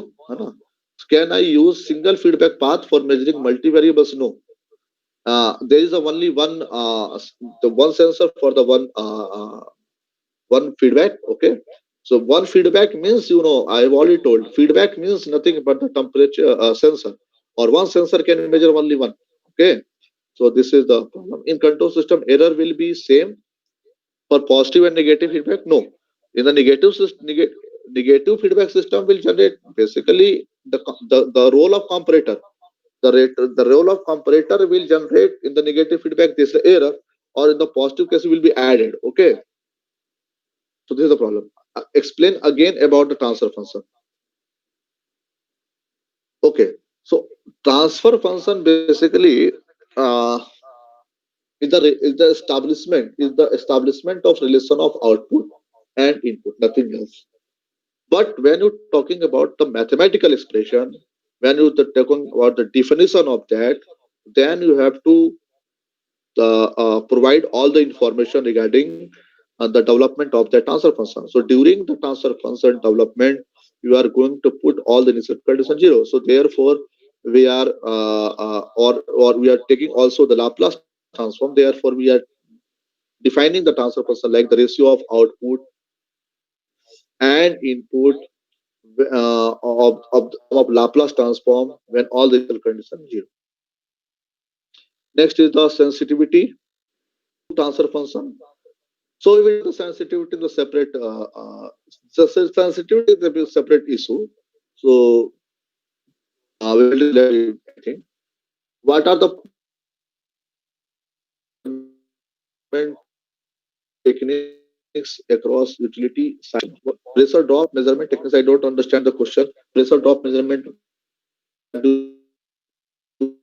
Can I use single feedback path for measuring multivariables? No. There is a only one the one sensor for the one feedback. Okay, so one feedback means, I've already told, feedback means nothing but the temperature sensor, or one sensor can measure only one. Okay, so this is the problem. In control system, error will be same for positive and negative feedback. No, in the negative feedback system will generate basically the role of comparator. The role of comparator will generate in the negative feedback this error, or in the positive case will be added. Okay, so this is the problem. Explain again about the transfer function. Okay, so transfer function basically uh, is the establishment of relation of output and input, nothing else. But when you're talking about the mathematical expression, when you're talking about the definition of that, then you have to provide all the information regarding the development of the transfer function. So during the transfer function development, you are going to put all the initial condition zero. So therefore, we are or we are taking also the Laplace transform. Therefore, we are defining the transfer function like the ratio of output and input of Laplace transform when all the initial condition zero. Next is the sensitivity transfer function. So we have the sensitivity in the separate sensitivity is a separate issue. So we will do I think. What are the techniques across utility side? Pressure drop measurement techniques. I don't understand the question. Pressure drop measurement. Do you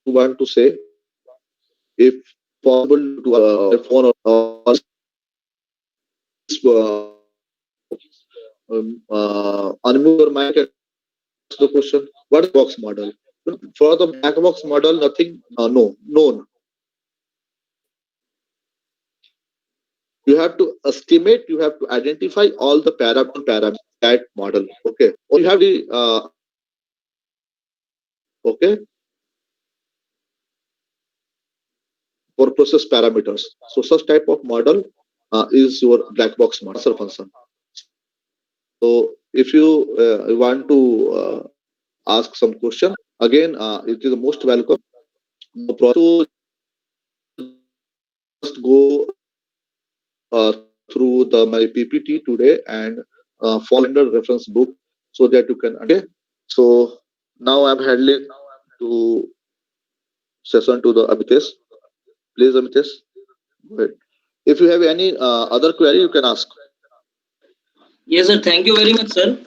want to say if possible to phone or unmute your mic and ask the question. What is box model? For the black box model, nothing no known. You have to estimate, you have to identify all the parameters that model. Okay, or you have the okay for process parameters. So such type of model is your black box model transfer function. So if you want to ask some question again, it is most welcome. No problem. Just go through the my PPT today and follow under reference book so that you can. Okay, so now I'm handling to session to the Amitesh. Please, Amitesh, go ahead. If you have any other query, you can ask. Yes, sir. Thank you very much, sir.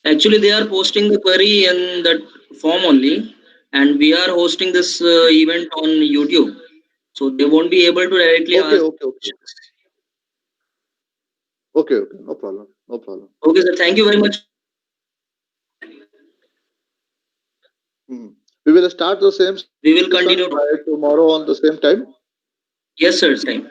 Actually, they are posting the query in that form only, and we are hosting this event on YouTube, so they won't be able to directly Okay, ask okay, okay, questions. okay, okay. No problem, no problem. Okay, sir. Thank you very much. Hmm. We will start the same We will session continue. by tomorrow on the same time. Yes, sir. Same.